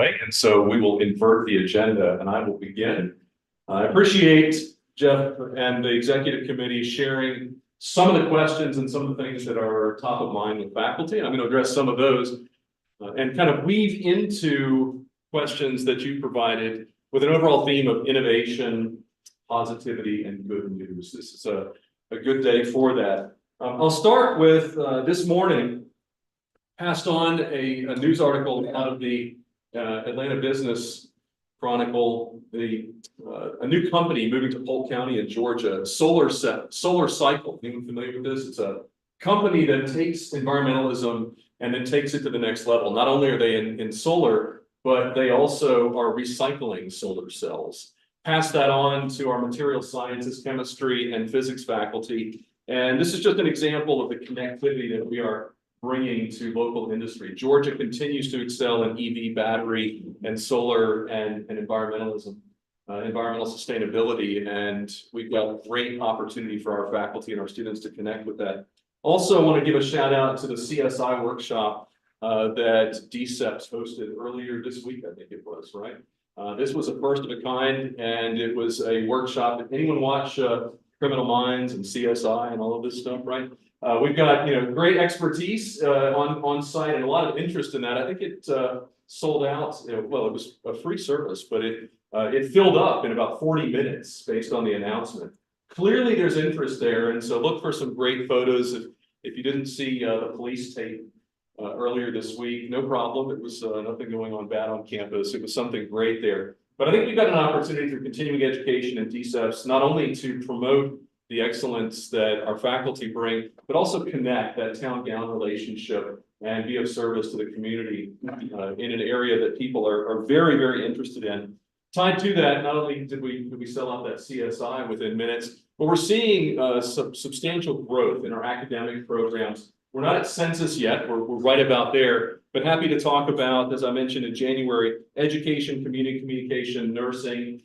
way, and so we will invert the agenda, and I will begin. I appreciate Jeff and the executive committee sharing some of the questions and some of the things that are top of mind with faculty. And I'm going to address some of those and kind of weave into questions that you provided with an overall theme of innovation, positivity, and good news. This is a good day for that. I'll start with this morning, passed on a news article out of the Atlanta Business Chronicle, a new company moving to Polk County in Georgia, Solar Cycle. Anyone familiar with this? It's a company that takes environmentalism and then takes it to the next level. Not only are they in solar, but they also are recycling solar cells. Pass that on to our material sciences, chemistry, and physics faculty. And this is just an example of the connectivity that we are bringing to local industry. Georgia continues to excel in EV, battery, and solar and environmentalism, environmental sustainability. And we've got great opportunity for our faculty and our students to connect with that. Also, I want to give a shout out to the CSI workshop that DCEPS hosted earlier this week, I think it was, right? This was a first of a kind, and it was a workshop. Did anyone watch Criminal Minds and CSI and all of this stuff, right? We've got great expertise on site and a lot of interest in that. I think it sold out. Well, it was a free service, but it filled up in about 40 minutes based on the announcement. Clearly, there's interest there, and so look for some great photos. If you didn't see the police tape earlier this week, no problem. It was nothing going on bad on campus. It was something great there. But I think we've got an opportunity through continuing education and DCEPS, not only to promote the excellence that our faculty bring, but also connect that town-gown relationship and be of service to the community in an area that people are very, very interested in. Tied to that, not only did we sell out that CSI within minutes, but we're seeing substantial growth in our academic programs. We're not at census yet, we're right about there, but happy to talk about, as I mentioned in January, education, community communication, nursing,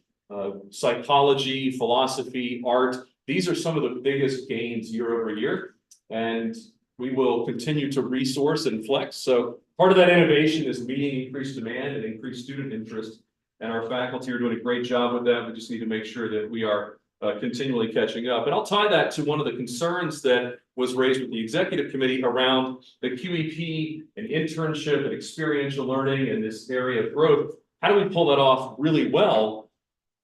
psychology, philosophy, art. These are some of the biggest gains year over year, and we will continue to resource and flex. So part of that innovation is meeting increased demand and increased student interest, and our faculty are doing a great job with that. We just need to make sure that we are continually catching up. And I'll tie that to one of the concerns that was raised with the executive committee around the QEP and internship and experiential learning in this area of growth. How do we pull that off really well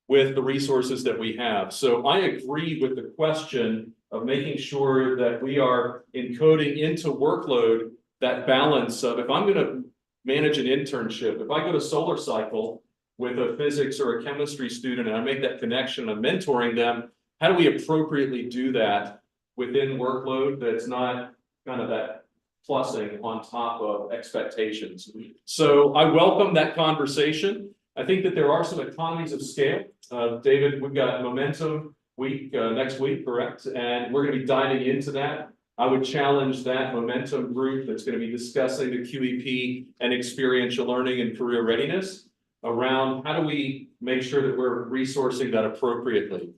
with the resources that we have? So I agree with the question of making sure that we are encoding into workload that balance of, if I'm going to manage an internship, if I go to Solar Cycle with a physics or a chemistry student and I make that connection, I'm mentoring them, how do we appropriately do that within workload that's not kind of that plussing on top of expectations? So I welcome that conversation. I think that there are some economies of scale. David, we've got Momentum Week next week, correct? And we're going to be diving into that. I would challenge that Momentum group that's going to be discussing the QEP and experiential learning and career readiness around how do we make sure that we're resourcing that appropriately.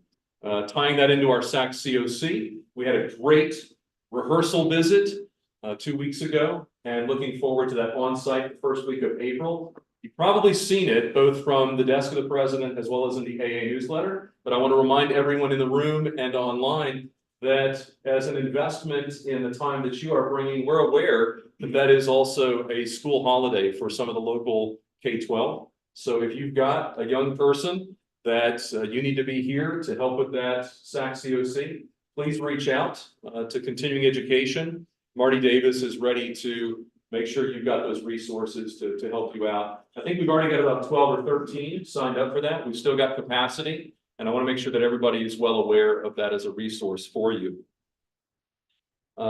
Tying that into our SAC COC, we had a great rehearsal visit 2 weeks ago, and looking forward to that on-site the first week of April. You've probably seen it both from the desk of the president as well as in the AA newsletter, but I want to remind everyone in the room and online that as an investment in the time that you are bringing, we're aware that that is also a school holiday for some of the local K-12. So if you've got a young person that you need to be here to help with that SAC COC, please reach out to continuing education. Marty Davis is ready to make sure you've got those resources to help you out. I think we've already got about 12 or 13 signed up for that. We've still got capacity, and I want to make sure that everybody is well aware of that as a resource for you.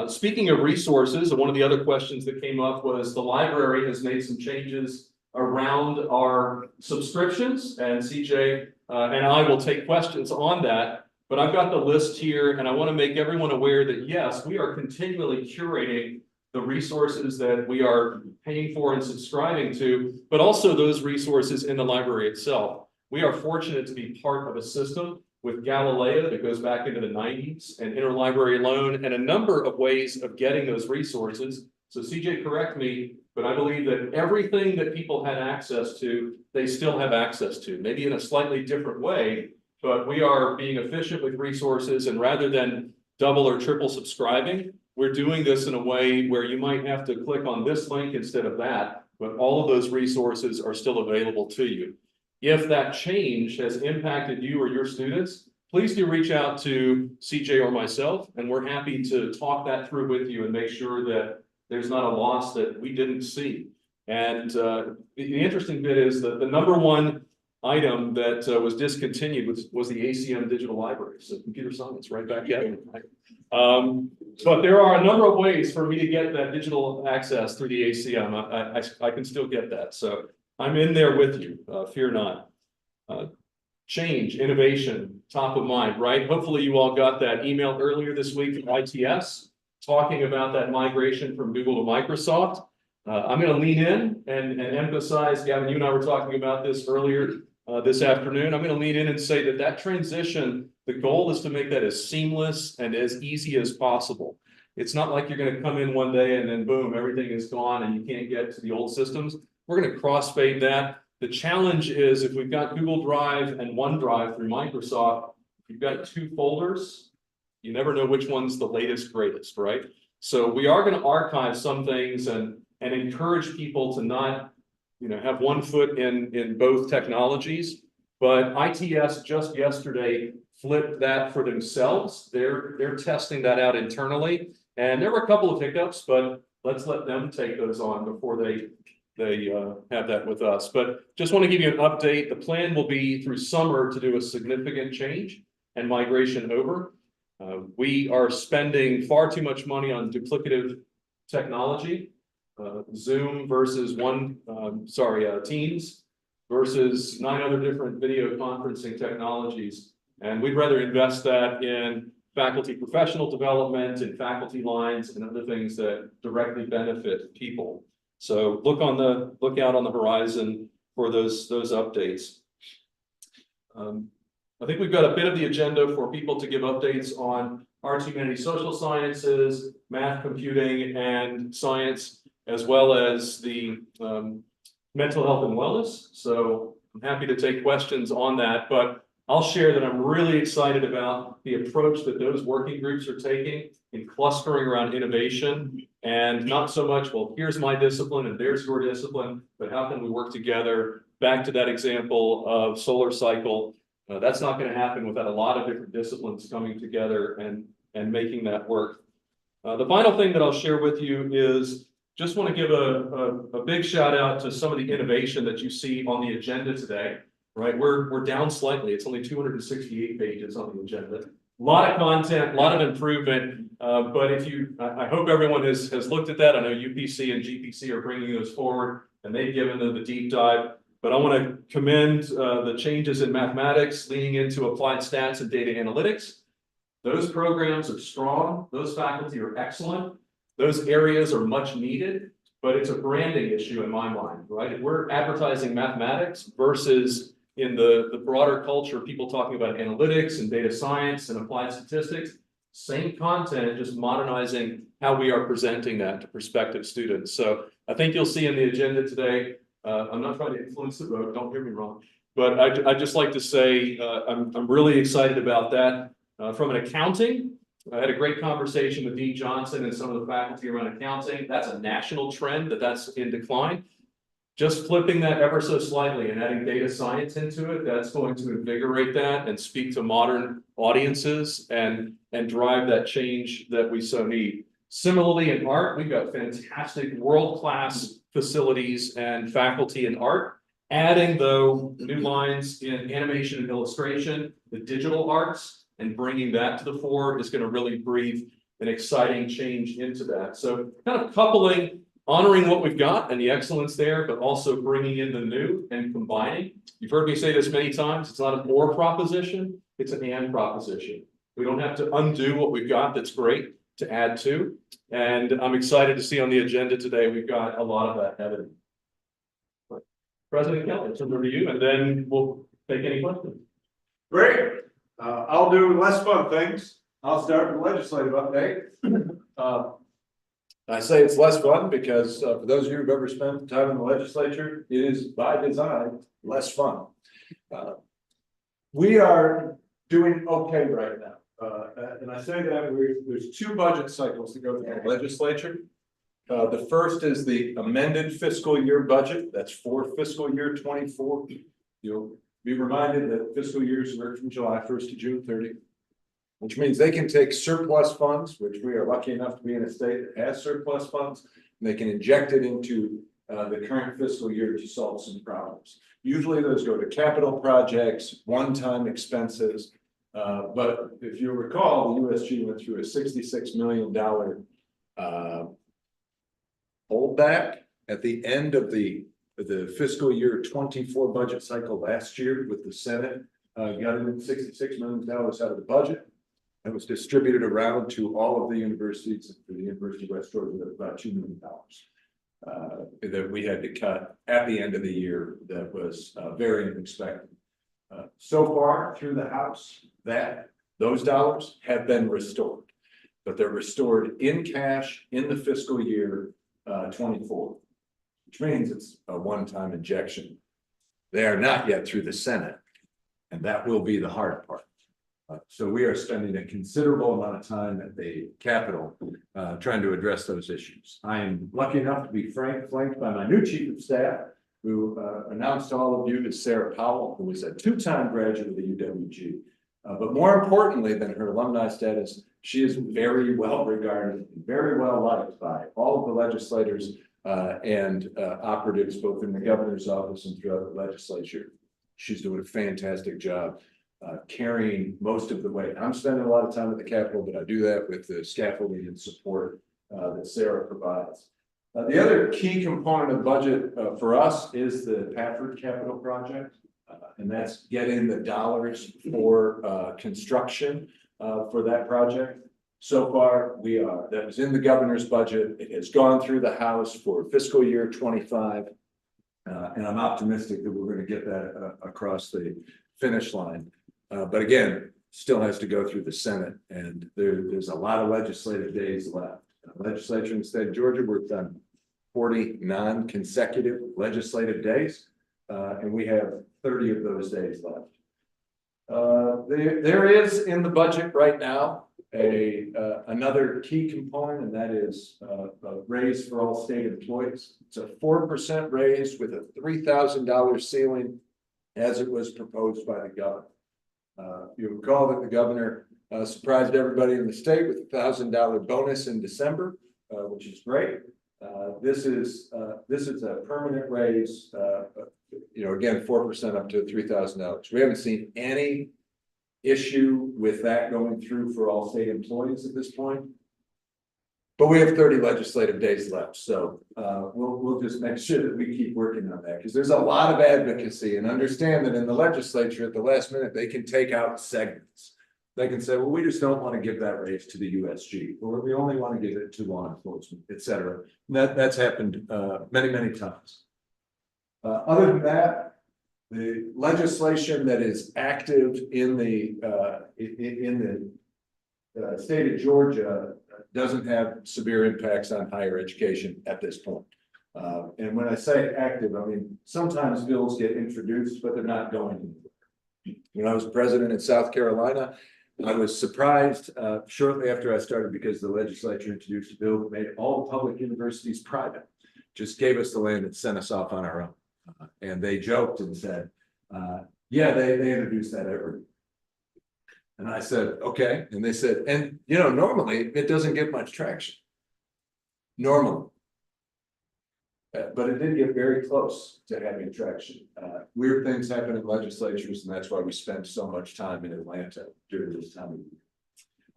Speaking of resources, one of the other questions that came up was the library has made some changes around our subscriptions, and CJ and I will take questions on that, but I've got the list here, and I want to make everyone aware that yes, we are continually curating the resources that we are paying for and subscribing to, but also those resources in the library itself. We are fortunate to be part of a system with Galileo that goes back into the 90s and interlibrary loan and a number of ways of getting those resources. So CJ, correct me, but I believe that everything that people had access to, they still have access to, maybe in a slightly different way, but we are being efficient with resources, and rather than double or triple subscribing, we're doing this in a way where you might have to click on this link instead of that, but all of those resources are still available to you. If that change has impacted you or your students, please do reach out to CJ or myself, and we're happy to talk that through with you and make sure that there's not a loss that we didn't see. And the interesting bit is that the number one item that was discontinued was the ACM digital library. So computer science, right back at it. But there are a number of ways for me to get that digital access through the ACM. I can still get that. So I'm in there with you, fear not. Change, innovation, top of mind, right? Hopefully you all got that email earlier this week from ITS talking about that migration from Google to Microsoft. I'm going to lean in and emphasize, Gavin, you and I were talking about this earlier this afternoon. I'm going to lean in and say that transition, the goal is to make that as seamless and as easy as possible. It's not like you're going to come in one day and then boom, everything is gone and you can't get to the old systems. We're going to crossfade that. The challenge is if we've got Google Drive and OneDrive through Microsoft, if you've got two folders, you never know which one's the latest, greatest, right? So we are going to archive some things and encourage people to not, have one foot in both technologies. But ITS just yesterday flipped that for themselves. They're testing that out internally, and there were a couple of hiccups, but let's let them take those on before they have that with us. But just want to give you an update. The plan will be through summer to do a significant change and migration over. We are spending far too much money on duplicative technology, Zoom versus Teams versus 9 other different video conferencing technologies. And we'd rather invest that in faculty professional development and faculty lines and other things that directly benefit people. So look out on the horizon for those updates. I think we've got a bit of the agenda for people to give updates on arts, humanities, social sciences, math, computing, and science, as well as the mental health and wellness. So I'm happy to take questions on that, but I'll share that I'm really excited about the approach that those working groups are taking in clustering around innovation, and not so much, well, here's my discipline and there's your discipline, but how can we work together? Back to that example of solar cycle. That's not going to happen without a lot of different disciplines coming together and making that work. The final thing that I'll share with you is just want to give a big shout out to some of the innovation that you see on the agenda today, right? We're down slightly. It's only 268 pages on the agenda. A lot of content, a lot of improvement, but I hope everyone has looked at that. I know UPC and GPC are bringing those forward and they've given them the deep dive. But I want to commend the changes in mathematics, leaning into applied stats and data analytics. Those programs are strong. Those faculty are excellent. Those areas are much needed, but it's a branding issue in my mind, right? If we're advertising mathematics versus in the broader culture, people talking about analytics and data science and applied statistics, same content, just modernizing how we are presenting that to prospective students. So I think you'll see in the agenda today, I'm not trying to influence the vote, don't hear me wrong, but I'd just like to say I'm really excited about that. From an accounting, I had a great conversation with Dean Johnson and some of the faculty around accounting. That's a national trend that's in decline. Just flipping that ever so slightly and adding data science into it, that's going to invigorate that and speak to modern audiences and drive that change that we so need. Similarly, in art, we've got fantastic world-class facilities and faculty in art. Adding, though, new lines in animation and illustration, the digital arts, and bringing that to the fore is going to really breathe an exciting change into that. So kind of coupling, honoring what we've got and the excellence there, but also bringing in the new and combining. You've heard me say this many times. It's not an or proposition. It's an and proposition. We don't have to undo what we've got that's great to add to. And I'm excited to see on the agenda today, we've got a lot of that evident. President Kelly, I'll turn it over to you, and then we'll take any questions. Great. I'll do less fun things. I'll start with legislative update. I say it's less fun because for those of you who've ever spent time in the legislature, it is by design less fun. We are doing okay right now. And I say that there's two budget cycles that go through the legislature. The first is the amended fiscal year budget. That's for fiscal year 24. You'll be reminded that fiscal years work from July 1st to June 30th. Which means they can take surplus funds, which we are lucky enough to be in a state that has surplus funds, and they can inject it into the current fiscal year to solve some problems. Usually those go to capital projects, one-time expenses. But if you recall, the USG went through a $66 million holdback at the end of the fiscal year 24 budget cycle last year with the Senate got $66 million out of the budget. That was distributed around to all of the universities. For the University of West Georgia, about $2 million that we had to cut at the end of the year. That was very unexpected. So far through the House, those dollars have been restored, but they're restored in cash in the fiscal year 24, which means it's a one-time injection. They are not yet through the Senate, and that will be the hard part. So we are spending a considerable amount of time at the Capitol trying to address those issues. I am lucky enough to be flanked by my new chief of staff, who announced to all of you is Sarah Powell, who is a two-time graduate of the UWG. But more importantly than her alumni status, she is very well regarded, very well liked by all of the legislators and operatives, both in the governor's office and throughout the legislature. She's doing a fantastic job. Carrying most of the weight. I'm spending a lot of time at the Capitol, but I do that with the scaffolding and support that Sarah provides. The other key component of budget for us is the Pafford Capital Project, and that's getting the dollars for construction for that project. So far, that was in the governor's budget. It has gone through the House for fiscal year 25, and I'm optimistic that we're going to get that across the finish line. But again, still has to go through the Senate, and there's a lot of legislative days left. Legislature in the state of Georgia worked on 40 non-consecutive legislative days, and we have 30 of those days left. There is in the budget right now another key component, and that is a raise for all state employees. It's a 4% raise with a $3,000 ceiling, as it was proposed by the governor. You recall that the governor surprised everybody in the state with a $1,000 bonus in December, which is great. This is a permanent raise. Again, 4% up to $3,000. We haven't seen any issue with that going through for all state employees at this point. But we have 30 legislative days left, so we'll just make sure that we keep working on that, because there's a lot of advocacy, and understand that in the legislature at the last minute they can take out segments. They can say, well, we just don't want to give that raise to the USG, or we only want to give it to law enforcement, etc. That's happened many times. Other than that, the legislation that is active in the state of Georgia doesn't have severe impacts on higher education at this point. And when I say active, I mean, sometimes bills get introduced, but they're not going anywhere. When I was president in South Carolina, I was surprised shortly after I started, because the legislature introduced a bill that made all public universities private, just gave us the land and sent us off on our own. And they joked and said, yeah, they introduced that every. And I said, okay. And they said, and normally it doesn't get much traction. Normally. But it did get very close to having traction. Weird things happen in legislatures, and that's why we spend so much time in Atlanta during this time of year.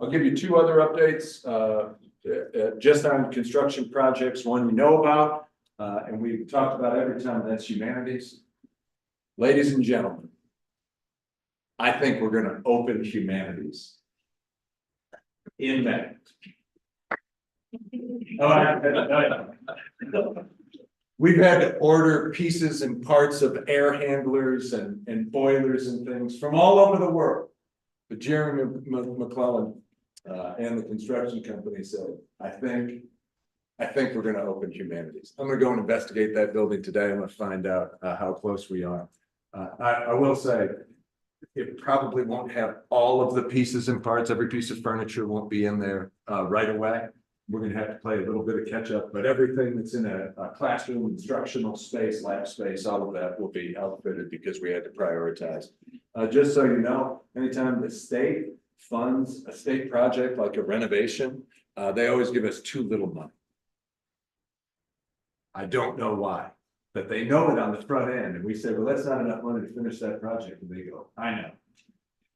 I'll give you two other updates just on construction projects. One you know about, and we've talked about every time, and that's humanities. Ladies and gentlemen, I think we're going to open humanities in May. We've had to order pieces and parts of air handlers and boilers and things from all over the world. But Jeremy McClellan and the construction company said, I think I think we're gonna open humanities. I'm gonna go and investigate that building today. I'm gonna find out how close we are. I will say, it probably won't have all of the pieces and parts. Every piece of furniture won't be in there right away. We're gonna have to play a little bit of catch up, but everything that's in a classroom, instructional space, lab space, all of that will be outfitted because we had to prioritize. Just so you know, anytime the state funds a state project like a renovation, they always give us too little money. I don't know why, but they know it on the front end, and we say, well, that's not enough money to finish that project, and they go, I know.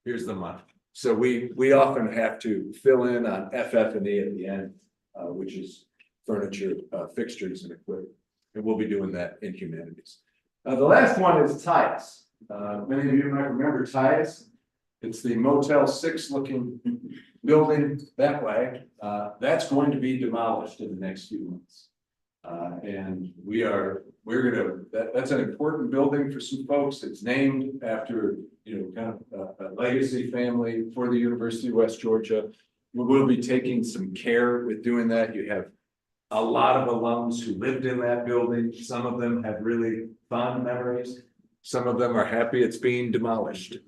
Here's the money. So we often have to fill in on FF&E at the end, which is furniture, fixtures and equipment. And we'll be doing that in humanities. The last one is Titus. Many of you might remember Titus. It's the Motel 6 looking building that way. That's going to be demolished in the next few months. And that's an important building for some folks. It's named after, kind of a legacy family for the University of West Georgia. We will be taking some care with doing that. You have a lot of alums who lived in that building. Some of them have really fond memories. Some of them are happy it's being demolished.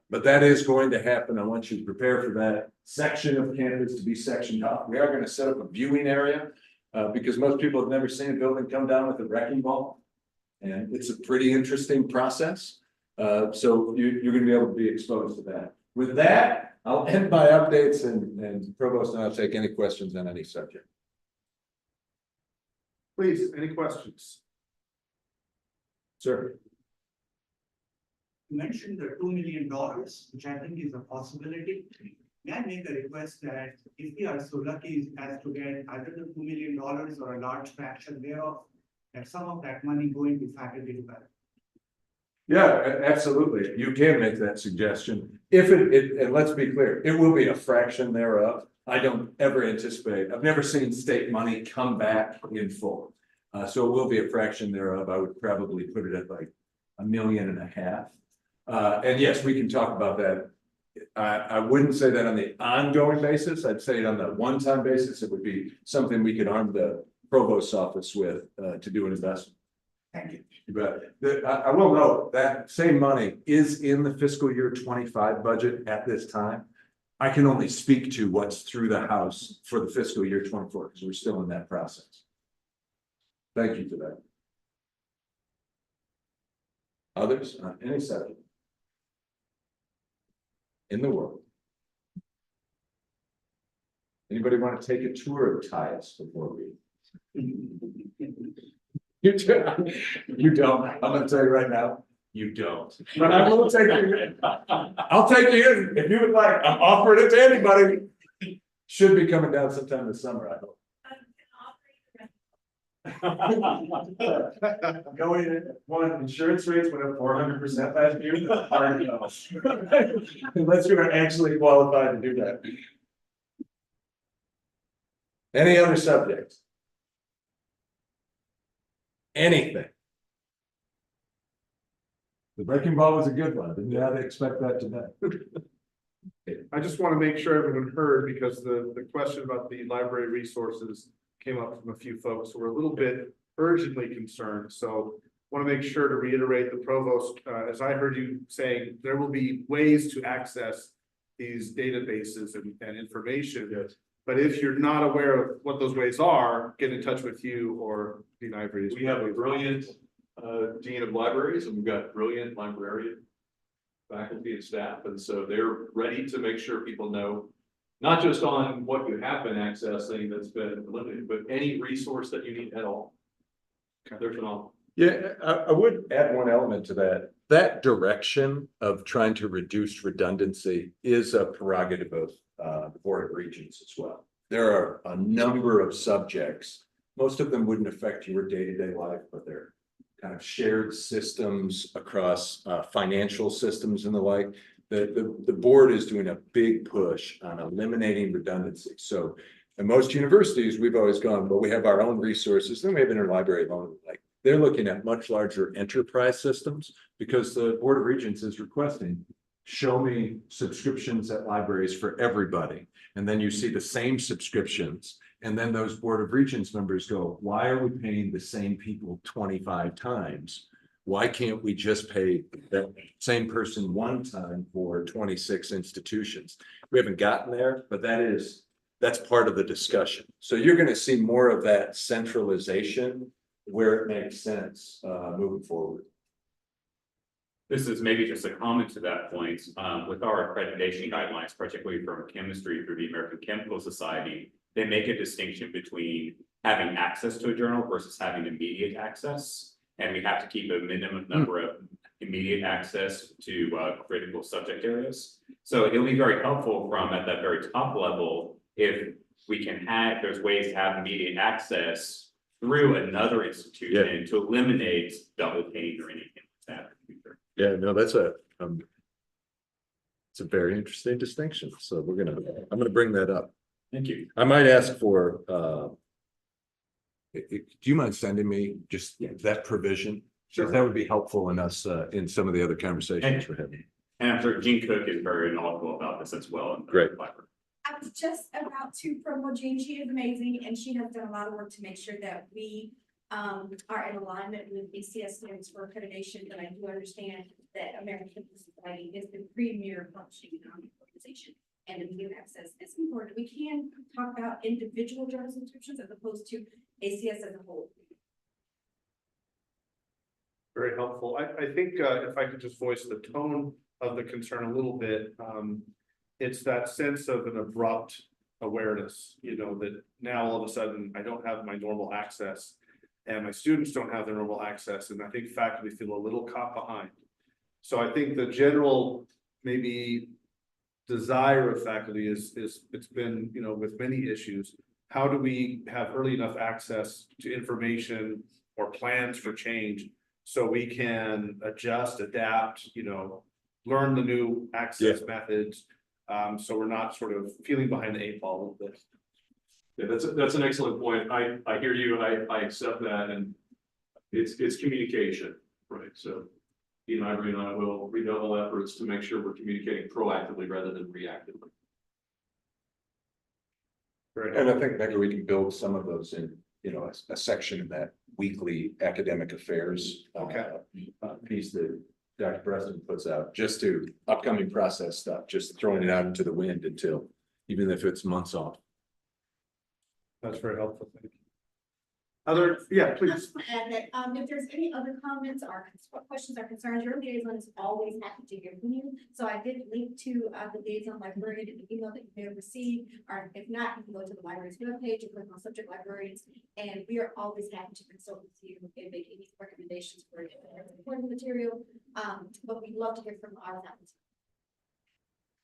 But that is going to happen. I want you to prepare for that section of campus to be sectioned off. We are going to set up a viewing area because most people have never seen a building come down with a wrecking ball. And it's a pretty interesting process. So you're going to be able to be exposed to that. With that, I'll end my updates and Provost and I'll take any questions on any subject. Please, any questions? Sir. You mentioned the $2 million, which I think is a possibility. May I make a request that if we are so lucky as to get either the $2 million or a large fraction thereof, that some of that money go into faculty development? Yeah, absolutely. You can make that suggestion. If and let's be clear, it will be a fraction thereof. I don't ever anticipate, I've never seen state money come back in full. So it will be a fraction thereof. I would probably put it at like $1.5 million. And yes, we can talk about that. I wouldn't say that on the ongoing basis. I'd say it on the one-time basis. It would be something we could arm the provost's office with to do an investment. Thank you. But I will note that same money is in the fiscal year 25 budget at this time. I can only speak to what's through the House for the fiscal year 24 because we're still in that process. Thank you for that. Others on any subject in the world? Anybody want to take a tour of Titus before we? You don't. You don't. I'm going to tell you right now, you don't. But I will take you. I'll take you in if you would like. I'm offering it to anybody. Should be coming down sometime this summer, I hope. Going in, one, insurance rates went up 400% last year. Unless you are actually qualified to do that. Any other subjects? Anything? The breaking ball was a good one. Didn't you have to expect that today? I just want to make sure everyone heard because the question about the library resources came up from a few folks who were a little bit urgently concerned. So want to make sure to reiterate the provost, as I heard you saying, there will be ways to access these databases and information. Yes. But if you're not aware of what those ways are, get in touch with you or Dean Ivory. We have a brilliant dean of libraries, and we've got brilliant librarian faculty and staff, and so they're ready to make sure people know not just on what you have been accessing that's been limited, but any resource that you need at all. They're phenomenal. Yeah, I would add one element to that. That direction of trying to reduce redundancy is a prerogative of the Board of Regents as well. There are a number of subjects. Most of them wouldn't affect your day-to-day life, but they're kind of shared systems across financial systems and the like. The board is doing a big push on eliminating redundancy. So in most universities, we've always gone, well, we have our own resources, then we have interlibrary loan. Like they're looking at much larger enterprise systems because the Board of Regents is requesting show me subscriptions at libraries for everybody. And then you see the same subscriptions. And then those Board of Regents members go, why are we paying the same people 25 times? Why can't we just pay that same person one time for 26 institutions? We haven't gotten there, but that's part of the discussion. So you're going to see more of that centralization where it makes sense moving forward. This is maybe just a comment to that point, with our accreditation guidelines, particularly from chemistry through the American Chemical Society, they make a distinction between having access to a journal versus having immediate access. And we have to keep a minimum number of immediate access to critical subject areas. So it'll be very helpful from at that very top level, if we can have, there's ways to have immediate access through another institution to eliminate double paying or anything like that in the future. Yeah, no, that's it's a very interesting distinction. So I'm gonna bring that up. Thank you. I might ask for, do you mind sending me just that provision? Sure. That would be helpful in us, in some of the other conversations we're having. And I'm sure Gene Cook is very knowledgeable about this as well. In the Great. library. I was just about to promote Jean. She is amazing, and she has done a lot of work to make sure that we are in alignment with ACS standards for accreditation. But I do understand that American Chemical Society is the premier functioning organization, and immediate access is important. We can talk about individual journal subscriptions as opposed to ACS as a whole. Very helpful. I think if I could just voice the tone of the concern a little bit, it's that sense of an abrupt awareness, that now all of a sudden I don't have my normal access and my students don't have their normal access. And I think faculty feel a little caught behind. So I think the general maybe desire of faculty is it's been, with many issues, how do we have early enough access to information or plans for change so we can adjust, adapt, learn the new access methods. So we're not sort of feeling behind the 8 ball a little bit. Yeah, that's an excellent point. I hear you, I accept that, and it's communication, right? So Ivory and I will redouble efforts to make sure we're communicating proactively rather than reactively. And I think maybe we can build some of those in, a section in that weekly academic affairs piece that Dr. Preston puts out, just to upcoming process stuff, just throwing it out into the wind until, even if it's months off. That's very helpful. Thank you. Please. I just want to add that if there's any other comments or questions or concerns, your liaison is always happy to hear from you. So I did link to the liaison librarian in the email that you may have received, or if not, you can go to the library's webpage and click on subject librarians, and we are always happy to consult with you and make any recommendations for recording material. But we'd love to hear from our faculty.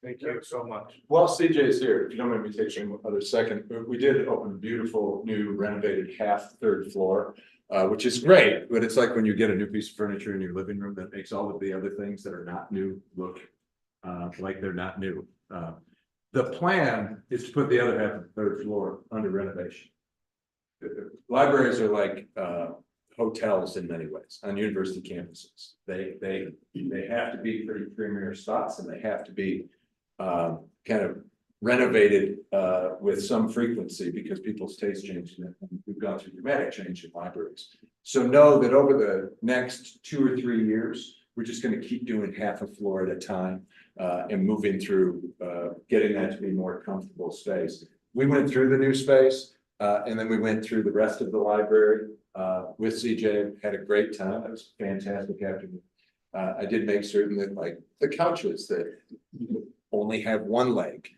Thank you so much. While CJ is here, if you don't mind me taking another second, we did open a beautiful new renovated third floor, which is great, but it's like when you get a new piece of furniture in your living room that makes all of the other things that are not new look like they're not new. The plan is to put the other half of the third floor under renovation. Libraries are like hotels in many ways on university campuses. They have to be pretty premier spots, and they have to be kind of renovated with some frequency because people's tastes change. And we've gone through dramatic change in libraries. So know that over the next 2 or 3 years, we're just going to keep doing half a floor at a time and moving through getting that to be more comfortable space. We went through the new space and then we went through the rest of the library with CJ, had a great time. It was a fantastic afternoon. I did make certain that like the couches that only have one leg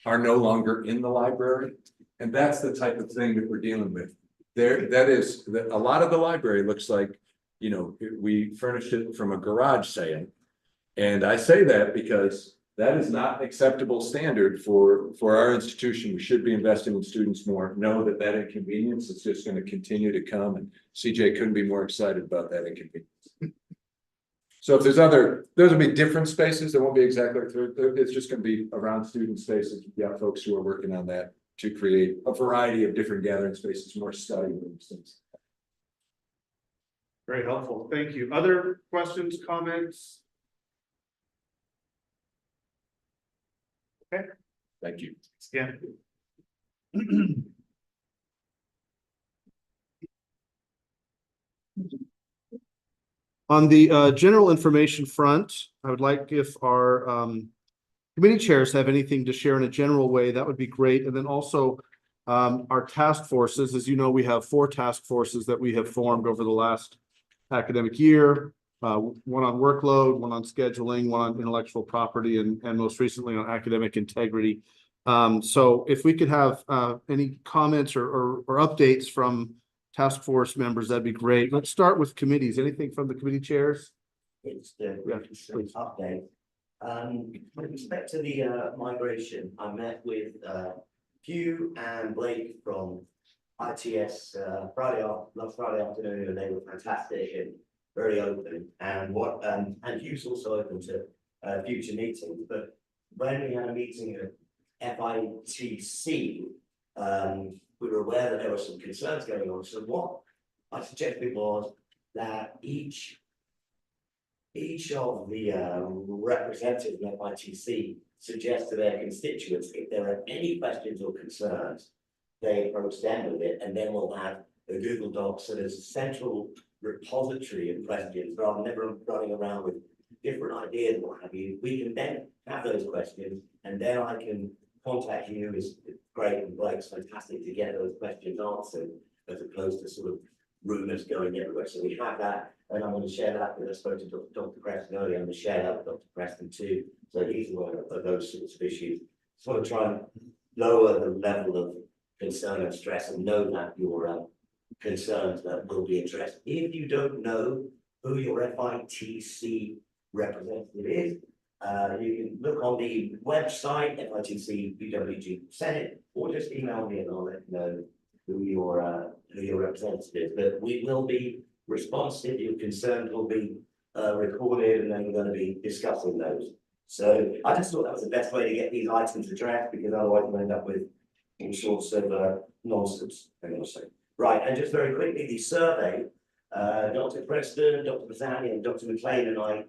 are no longer in the library. And that's the type of thing that we're dealing with. A lot of the library looks like, we furnished it from a garage saying. And I say that because that is not an acceptable standard for our institution. We should be investing in students more. Know that inconvenience is just going to continue to come, and CJ couldn't be more excited about that inconvenience. So if those will be different spaces. There won't be exactly, it's just going to be around student spaces. We've got folks who are working on that to create a variety of different gathering spaces, more study rooms, things. Very helpful. Thank you. Other questions, comments? Thank you. Yeah. On the general information front, I would like if our committee chairs have anything to share in a general way, that would be great. And then also our task forces, as you know, we have 4 task forces that we have formed over the last academic year. One on workload, one on scheduling, one on intellectual property, and most recently on academic integrity. So if we could have any comments or updates from task force members, that'd be great. Let's start with committees. Anything from the committee chairs? It's the Yeah, recent update. With respect to the migration, I met with Hugh and Blake from ITS last Friday afternoon, and they were fantastic and very open. And Hugh's also open to future meetings. But when we had a meeting at FITC, we were aware that there were some concerns going on. So what I suggested was that each of the representatives in FITC suggest to their constituents if there are any questions or concerns, they approach them with it, and then we'll have a Google Doc so there's a central repository of questions rather than everyone running around with different ideas and what have you. We can then have those questions, and then I can contact you. It's great, and Blake's fantastic to get those questions answered as opposed to sort of rumors going everywhere. So we have that, and I'm going to share that with, I spoke to Dr. Preston earlier. I'm going to share that with Dr. Preston too, so he's aware of those sorts of issues. Sort of try and lower the level of concern and stress, and know that your concerns that will be addressed. If you don't know who your FITC representative is, you can look on the website, FITC UWG Senate, or just email me and I'll let you know who your representative is. But we will be responsive. Your concerns will be recorded, and then we're going to be discussing those. So I just thought that was the best way to get these items addressed, because otherwise we'll end up with all sorts of nonsense. Right, and just very quickly, the survey, Dr. Preston, Dr. Bazzani, and Dr. McLean and I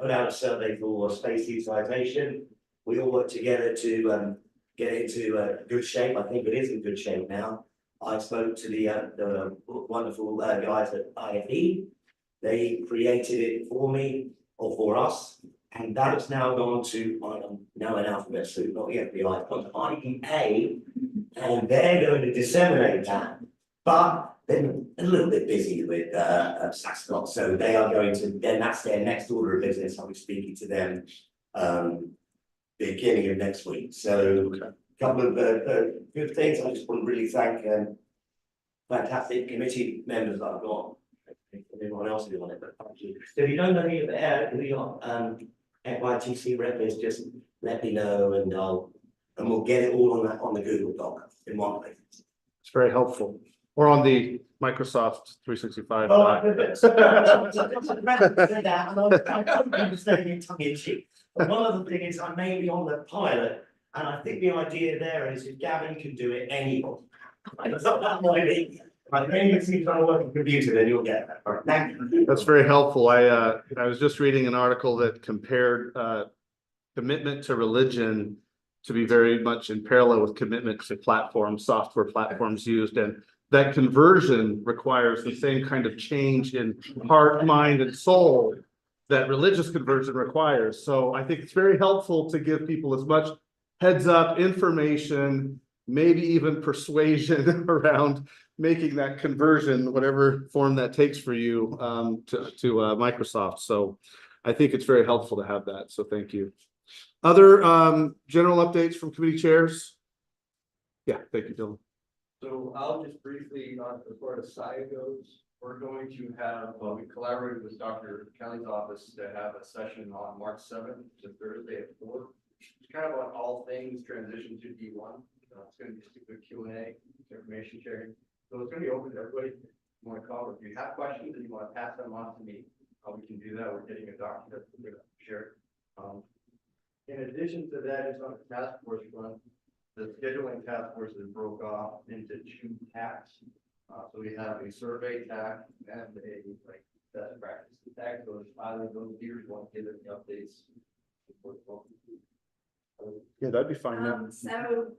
put out a survey for space utilization. We all worked together to get it into good shape. I think it is in good shape now. I spoke to the wonderful guys at IFE. They created it for me, or for us, and that has now gone to, now an alphabet soup, not the FBI, it's gone to IEA, and they're going to disseminate that. But they're a little bit busy with SASCOT, so they are going to, then that's their next order of business. I'll be speaking to them beginning of next week. So a couple of good things. I just want to really thank fantastic committee members that I've got. Anyone else who on it, but thank you. So if you don't know who your FITC rep is, just let me know, and we'll get it all on the Google Doc in one place. It's very helpful. Or on the Microsoft 365. Oh, I one other thing is I may be on the pilot, and I think the idea there is if Gavin can do it, anyone. I think it's trying to work on computer, then you'll get that. All right, thank you. That's very helpful. I was just reading an article that compared commitment to religion to be very much in parallel with commitment to platforms, software platforms used, and that conversion requires the same kind of change in heart, mind, and soul that religious conversion requires. So I think it's very helpful to give people as much heads up, information, maybe even persuasion around making that conversion, whatever form that takes for you, to Microsoft. So I think it's very helpful to have that. So thank you. Other general updates from committee chairs? Yeah, thank you, Dylan. So I'll just briefly, as far as SIA goes, we're going to have, we collaborated with Dr. Kelly's office to have a session on March 7th, to Thursday at 4. It's kind of on all things transition to D1. It's going to be just a good Q&A, information sharing. So it's going to be open to everybody. If you want to call, if you have questions and you want to pass them on to me, we can do that. We're getting a document that we're going to share. In addition to that, it's on the task force front. The scheduling task force is broke off into 2 tasks. So we have a survey task and a best practice task. So either of those leaders want to give any updates. Yeah, that'd be fine. So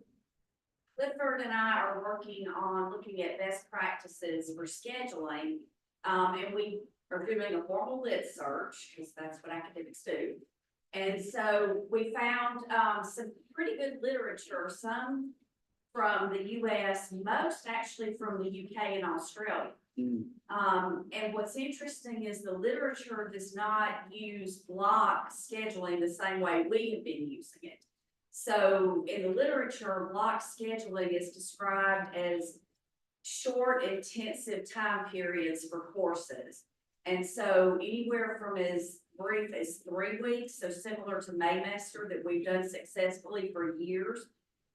Clifford and I are working on looking at best practices for scheduling. And we are doing a formal lit search, because that's what academics do. And so we found some pretty good literature, some from the US, most actually from the UK and Australia. And what's interesting is the literature does not use block scheduling the same way we have been using it. So in the literature, block scheduling is described as short, intensive time periods for courses. And so anywhere from as brief as 3 weeks, so similar to Maymester that we've done successfully for years.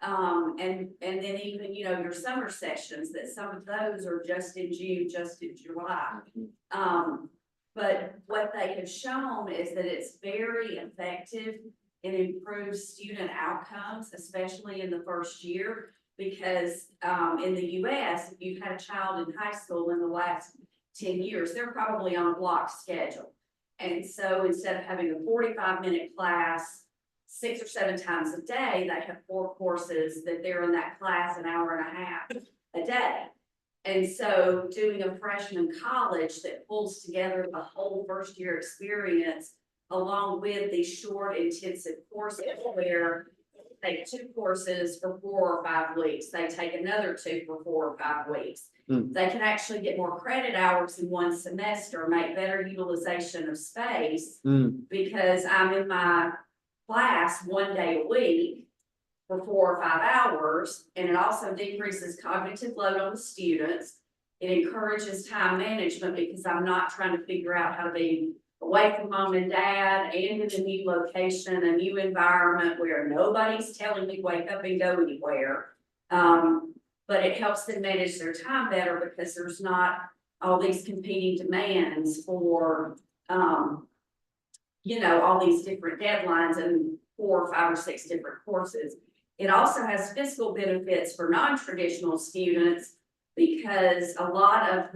And then even, you know, your summer sessions, that some of those are just in June, just in July. But what they have shown is that it's very effective and improves student outcomes, especially in the first year, because in the US, if you've had a child in high school in the last 10 years, they're probably on a block schedule. And so instead of having a 45-minute class 6 or 7 times a day, they have 4 courses that they're in that class an hour and a half a day. And so doing a freshman college that pulls together the whole first year experience along with these short intensive courses where they take 2 courses for 4 or 5 weeks, they take another 2 for 4 or 5 weeks. They can actually get more credit hours in 1 semester, make better utilization of space because I'm in my class 1 day a week for 4 or 5 hours, and it also decreases cognitive load on the students. It encourages time management because I'm not trying to figure out how to be away from mom and dad and in a new location, a new environment where nobody's telling me wake up and go anywhere. But it helps them manage their time better because there's not all these competing demands for, you know, all these different deadlines and 4 or 5 or 6 different courses. It also has fiscal benefits for non-traditional students because a lot of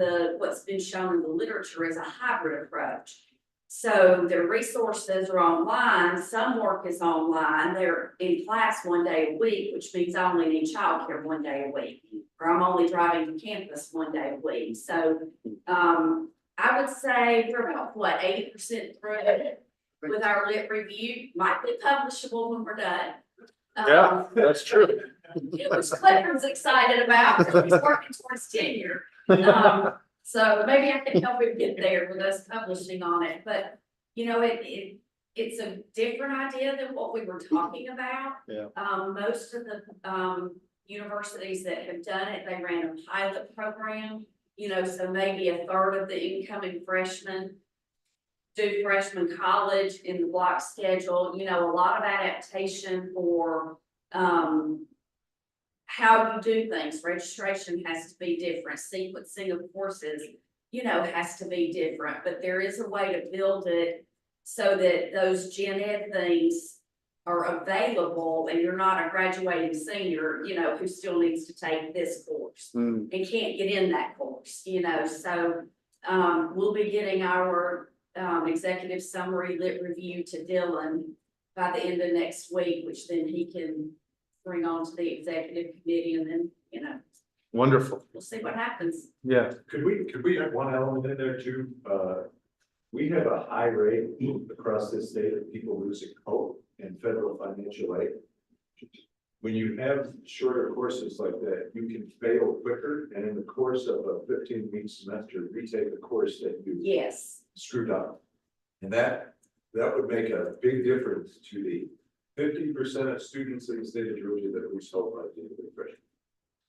what's been shown in the literature is a hybrid approach. So their resources are online, some work is online, they're in class 1 day a week, which means I only need childcare 1 day a week, or I'm only driving to campus 1 day a week. So I would say we're about, what, 80% through with our lit review, might be publishable when we're done. Yeah, that's true. Which Clifford's excited about, because he's working towards tenure. So maybe I can help him get there with us publishing on it, but you know, it's a different idea than what we were talking about. Yeah. Most of the universities that have done it, they ran a pilot program, you know, so maybe a third of the incoming freshmen do freshman college in the block schedule, you know, a lot of adaptation for how you do things. Registration has to be different. Sequencing of courses, you know, has to be different, but there is a way to build it so that those gen ed things are available and you're not a graduating senior, you know, who still needs to take this course and can't get in that course, you know. So we'll be getting our executive summary lit review to Dylan by the end of next week, which then he can bring on to the executive committee, and then, you know, Wonderful. we'll see what happens. Yeah. Could we have one element in there too? We have a high rate across this state of people losing hope in federal financial aid. When you have shorter courses like that, you can fail quicker, and in the course of a 15-week semester, retake a course that you Yes. screwed up. And that would make a big difference to the 50% of students in the state of Georgia that lose hope by the end of the freshman.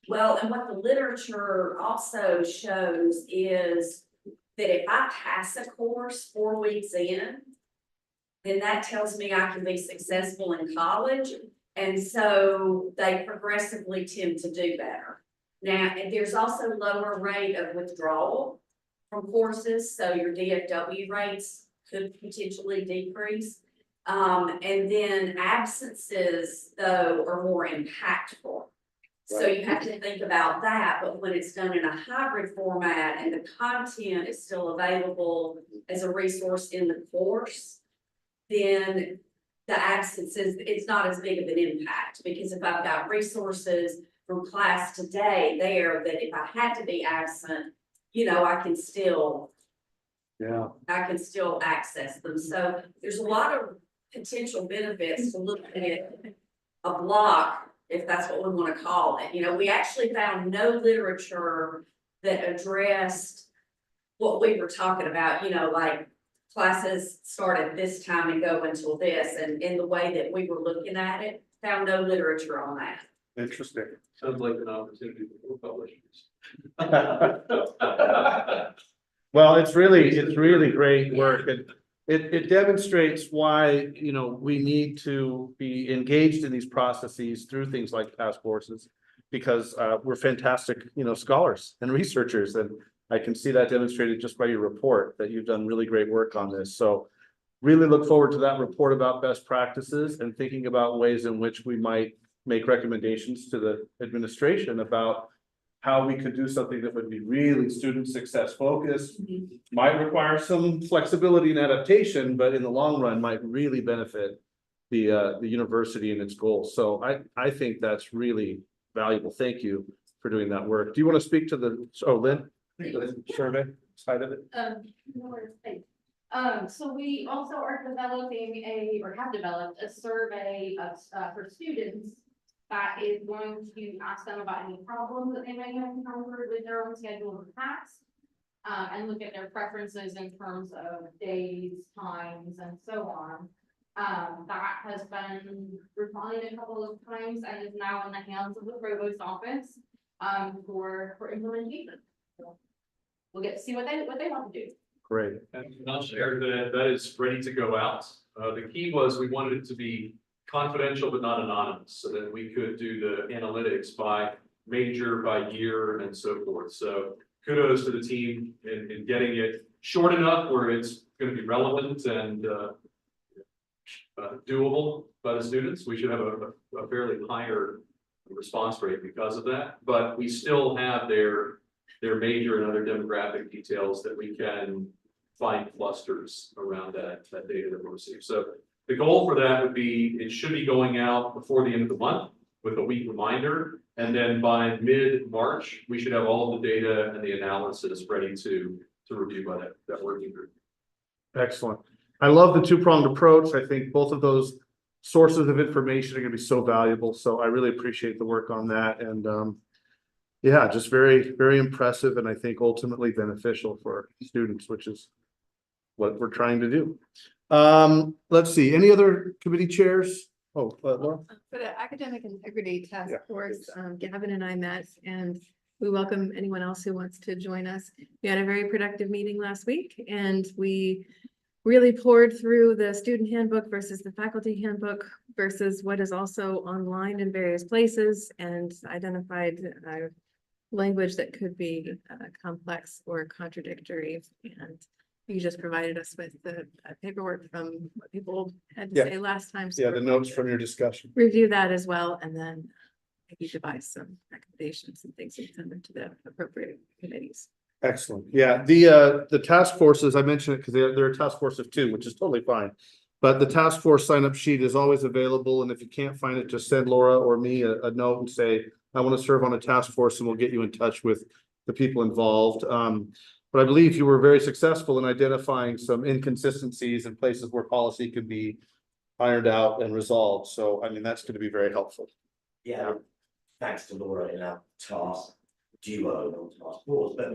Well, and what the literature also shows is that if I pass a course 4 weeks in, then that tells me I can be successful in college. And so they progressively tend to do better. Now, and there's also lower rate of withdrawal from courses, so your DFW rates could potentially decrease. And then absences, though, are more impactful. So you have to think about that, but when it's done in a hybrid format and the content is still available as a resource in the course, then the absences, it's not as big of an impact, because if I've got resources from class today there, that if I had to be absent, you know, I can still access them. So there's a lot of potential benefits to look at a block, if that's what we want to call it. You know, we actually found no literature that addressed what we were talking about, you know, like classes start at this time and go until this, and in the way that we were looking at it, found no literature on that. Interesting. Sounds like an opportunity for publishers. Well, it's really great work, and it demonstrates why, you know, we need to be engaged in these processes through things like task forces. Because we're fantastic, you know, scholars and researchers, and I can see that demonstrated just by your report, that you've done really great work on this. So really look forward to that report about best practices and thinking about ways in which we might make recommendations to the administration about how we could do something that would be really student success focused. Might require some flexibility and adaptation, but in the long run might really benefit the university and its goals. So I think that's really valuable. Thank you for doing that work. Do you want to speak to the, Lynn? The survey side of it? So we also are developing or have developed a survey of, for students that is going to ask them about any problems that they may have encountered with their own schedule in the past. And look at their preferences in terms of days, times, and so on. That has been refined a couple of times and is now in the hands of the provost office for implementation. So we'll get to see what they want to do. Great. And I'll share that is ready to go out. The key was we wanted it to be confidential but not anonymous, so that we could do the analytics by major, by year, and so forth. So kudos to the team in getting it short enough where it's going to be relevant and doable by the students. We should have a fairly higher response rate because of that, but we still have their major and other demographic details that we can find clusters around that data that we receive. So the goal for that would be, it should be going out before the end of the month with a week reminder. And then by mid-March, we should have all of the data and the analysis ready to review by that working group. Excellent. I love the two-pronged approach. I think both of those sources of information are going to be so valuable. So I really appreciate the work on that. And yeah, just very, very impressive, and I think ultimately beneficial for students, which is what we're trying to do. Let's see, any other committee chairs? Oh, Laura? For the Academic Integrity Task Yeah, Force, Gavin and I met, and we welcome anyone else who wants to join us. We had a very productive meeting last week, and we really poured through the student handbook versus the faculty handbook versus what is also online in various places, and identified language that could be complex or contradictory. And you just provided us with the paperwork from what people had to say last time. So Yeah, the notes from your discussion. review that as well, and then maybe devise some recommendations and things and send them to the appropriate committees. Excellent. Yeah, the task forces, I mentioned it because they're a task force of two, which is totally fine. But the task force sign up sheet is always available, and if you can't find it, just send Laura or me a note and say, I want to serve on a task force, and we'll get you in touch with the people involved. But I believe you were very successful in identifying some inconsistencies in places where policy could be ironed out and resolved. So, I mean, that's going to be very helpful. Yeah, thanks to Laura in our task duo, not task force, but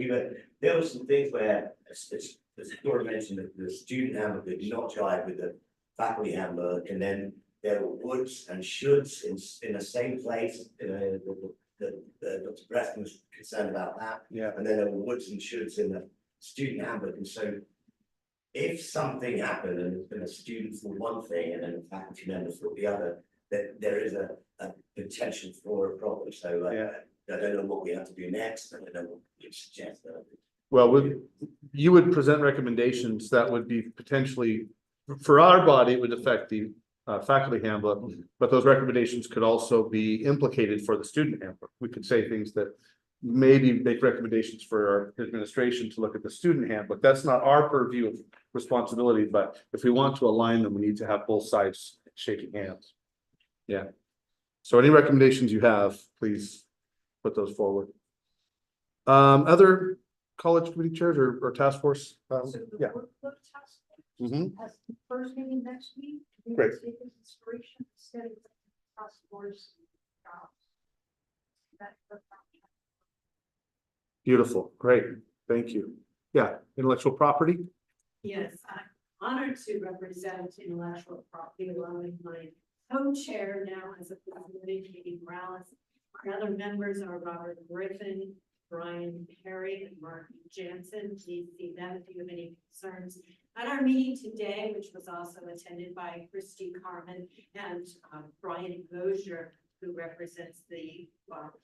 there were some things where, as Laura mentioned, that the student handbook did not jive with the faculty handbook, and then there were woulds and shoulds in the same place. Dr. Preston was concerned about that. Yeah. And then there were woulds and shoulds in the student handbook. And so if something happened and there's been a student for one thing and then a faculty member for the other, that there is a potential for a problem. So I don't know what we have to do next. I don't know what you suggest. Well, you would present recommendations that would be potentially, for our body, it would affect the faculty handbook, but those recommendations could also be implicated for the student handbook. We could say things that maybe make recommendations for our administration to look at the student handbook. That's not our purview of responsibility, but if we want to align them, we need to have both sides shaking hands. Yeah. So any recommendations you have, please put those forward. Other college committee chairs or task force? Yeah. Mhm. First meeting next week. Great. Inspiration instead of task force. Beautiful, great, thank you. Yeah, intellectual property. Yes, I'm honored to represent intellectual property along with my co-chair now as a committee, Katie Morales. Our other members are Robert Griffin, Brian Perry, and Mark Jansen. Please see them if you have any concerns. At our meeting today, which was also attended by Christy Carmen and Brian Gosier, who represents the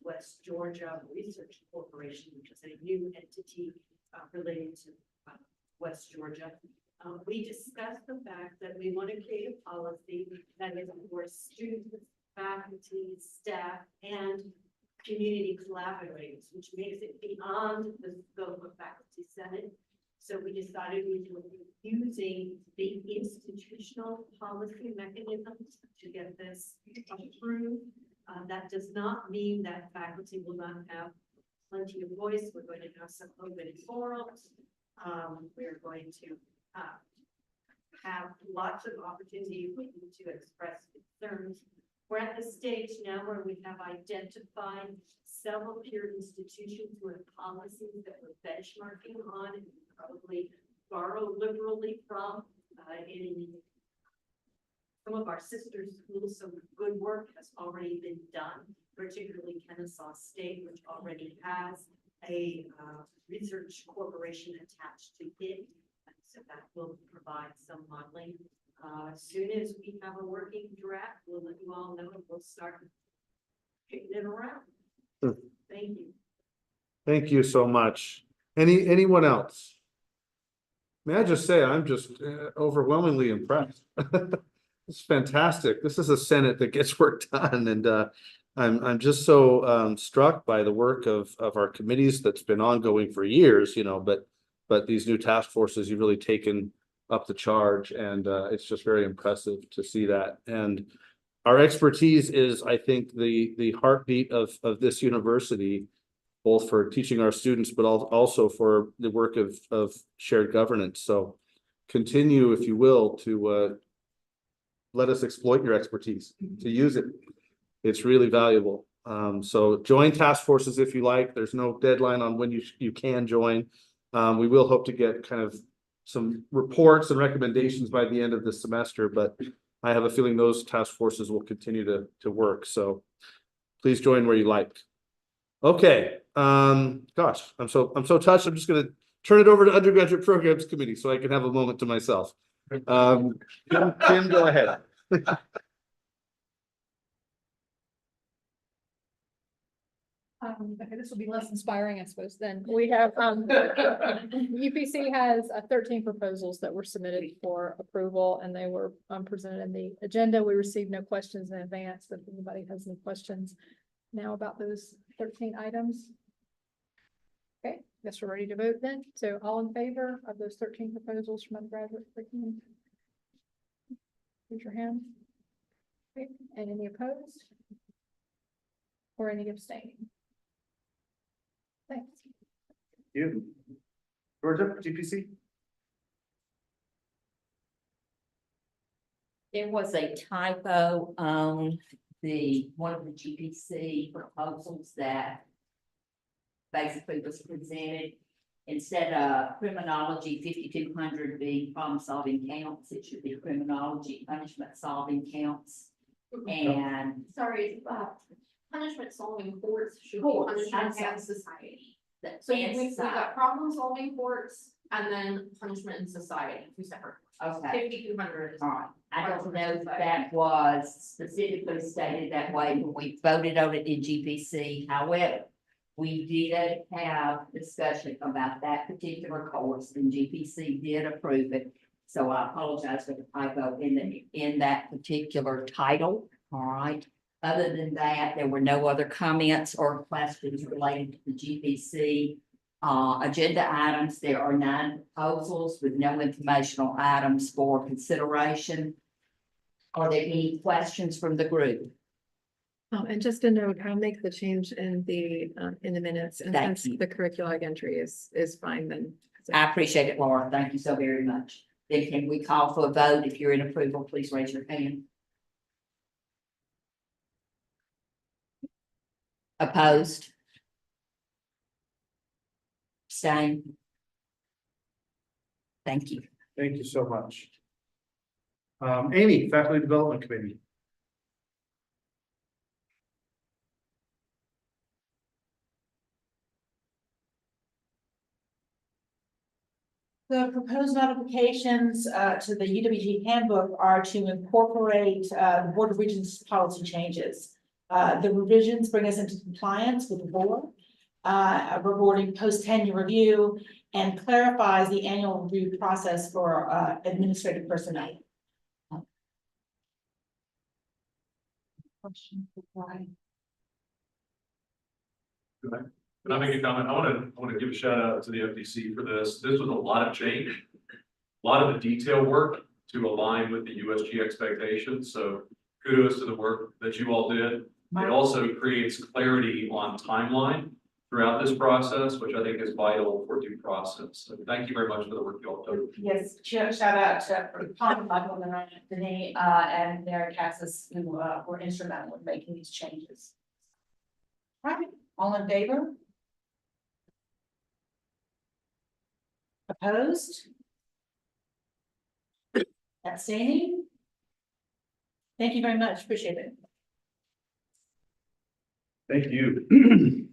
West Georgia Research Corporation, which is a new entity related to West Georgia. We discussed the fact that we want to create a policy that is for students, faculty, staff, and community collaborators, which makes it beyond the scope of Faculty Senate. So we decided we would be using the institutional policy mechanisms to get this approved. That does not mean that faculty will not have plenty of voice. We're going to have some open forums. We're going to have lots of opportunity for you to express concerns. We're at the stage now where we have identified several peer institutions who have policies that we're benchmarking on and probably borrow liberally from in some of our sister schools. Some good work has already been done, particularly Kennesaw State, which already has a research corporation attached to it. So that will provide some modeling. As soon as we have a working draft, we'll let you all know and we'll start kicking it around. Thank you. Thank you so much. Anyone else? May I just say, I'm just overwhelmingly impressed. It's fantastic. This is a Senate that gets work done, and I'm just so struck by the work of our committees that's been ongoing for years, you know, but these new task forces, you've really taken up the charge, and it's just very impressive to see that. And our expertise is, I think, the heartbeat of this university, both for teaching our students, but also for the work of shared governance. So continue, if you will, to let us exploit your expertise, to use it. It's really valuable. So join task forces if you like. There's no deadline on when you can join. We will hope to get kind of some reports and recommendations by the end of the semester, but I have a feeling those task forces will continue to work. So please join where you like. Okay. Gosh, I'm so touched. I'm just going to turn it over to undergraduate programs committee so I can have a moment to myself. Tim, go ahead. Okay, this will be less inspiring, I suppose, then. We have, UPC has 13 proposals that were submitted for approval, and they were presented in the agenda. We received no questions in advance. If anybody has any questions now about those 13 items. Okay, guess we're ready to vote then. So all in favor of those 13 proposals from undergraduate curriculum? Raise your hand. Okay, and any opposed? Or any abstaining? Thanks. You. Georgia, GPC? There was a typo on one of the GPC proposals that basically was presented. Instead of criminology 5200 being problem solving counts, it should be criminology punishment solving counts. And Sorry, punishment solving courts should be punishment and society. So we got problem solving courts and then punishment and society, two separate. Okay. 5200. All right. I don't know if that was specifically stated that way when we voted on it in GPC. However, we did have discussion about that particular course, and GPC did approve it. So I apologize for the typo in that particular title. All right. Other than that, there were no other comments or questions related to the GPC agenda items. There are 9 proposals with no informational items for consideration. Are there any questions from the group? And just a note, I'll make the change in the minutes, and Thank since you. the curricular entry is fine, then. I appreciate it, Laura. Thank you so very much. Then can we call for a vote? If you're in approval, please raise your hand. Opposed? Abstain? Thank you. Thank you so much. Amy, Faculty Development Committee. The proposed modifications to the UWG handbook are to incorporate the Board of Regents policy changes. The revisions bring us into compliance with the board, rewarding post-tenure review, and clarifies the annual review process for administrative personnel. Question for Brian. Can I make a comment? I want to give a shout out to the FDC for this. This was a lot of change, a lot of the detail work to align with the USG expectations. So kudos to the work that you all did. It also creates clarity on timeline throughout this process, which I think is vital for due process. So thank you very much for the work you all done. Yes, shout out to Tom, Michael, and Anthony, and Mary Cassis, who were instrumental in making these changes. All right, all in favor? Opposed? Abstaining? Thank you very much, appreciate it. Thank you.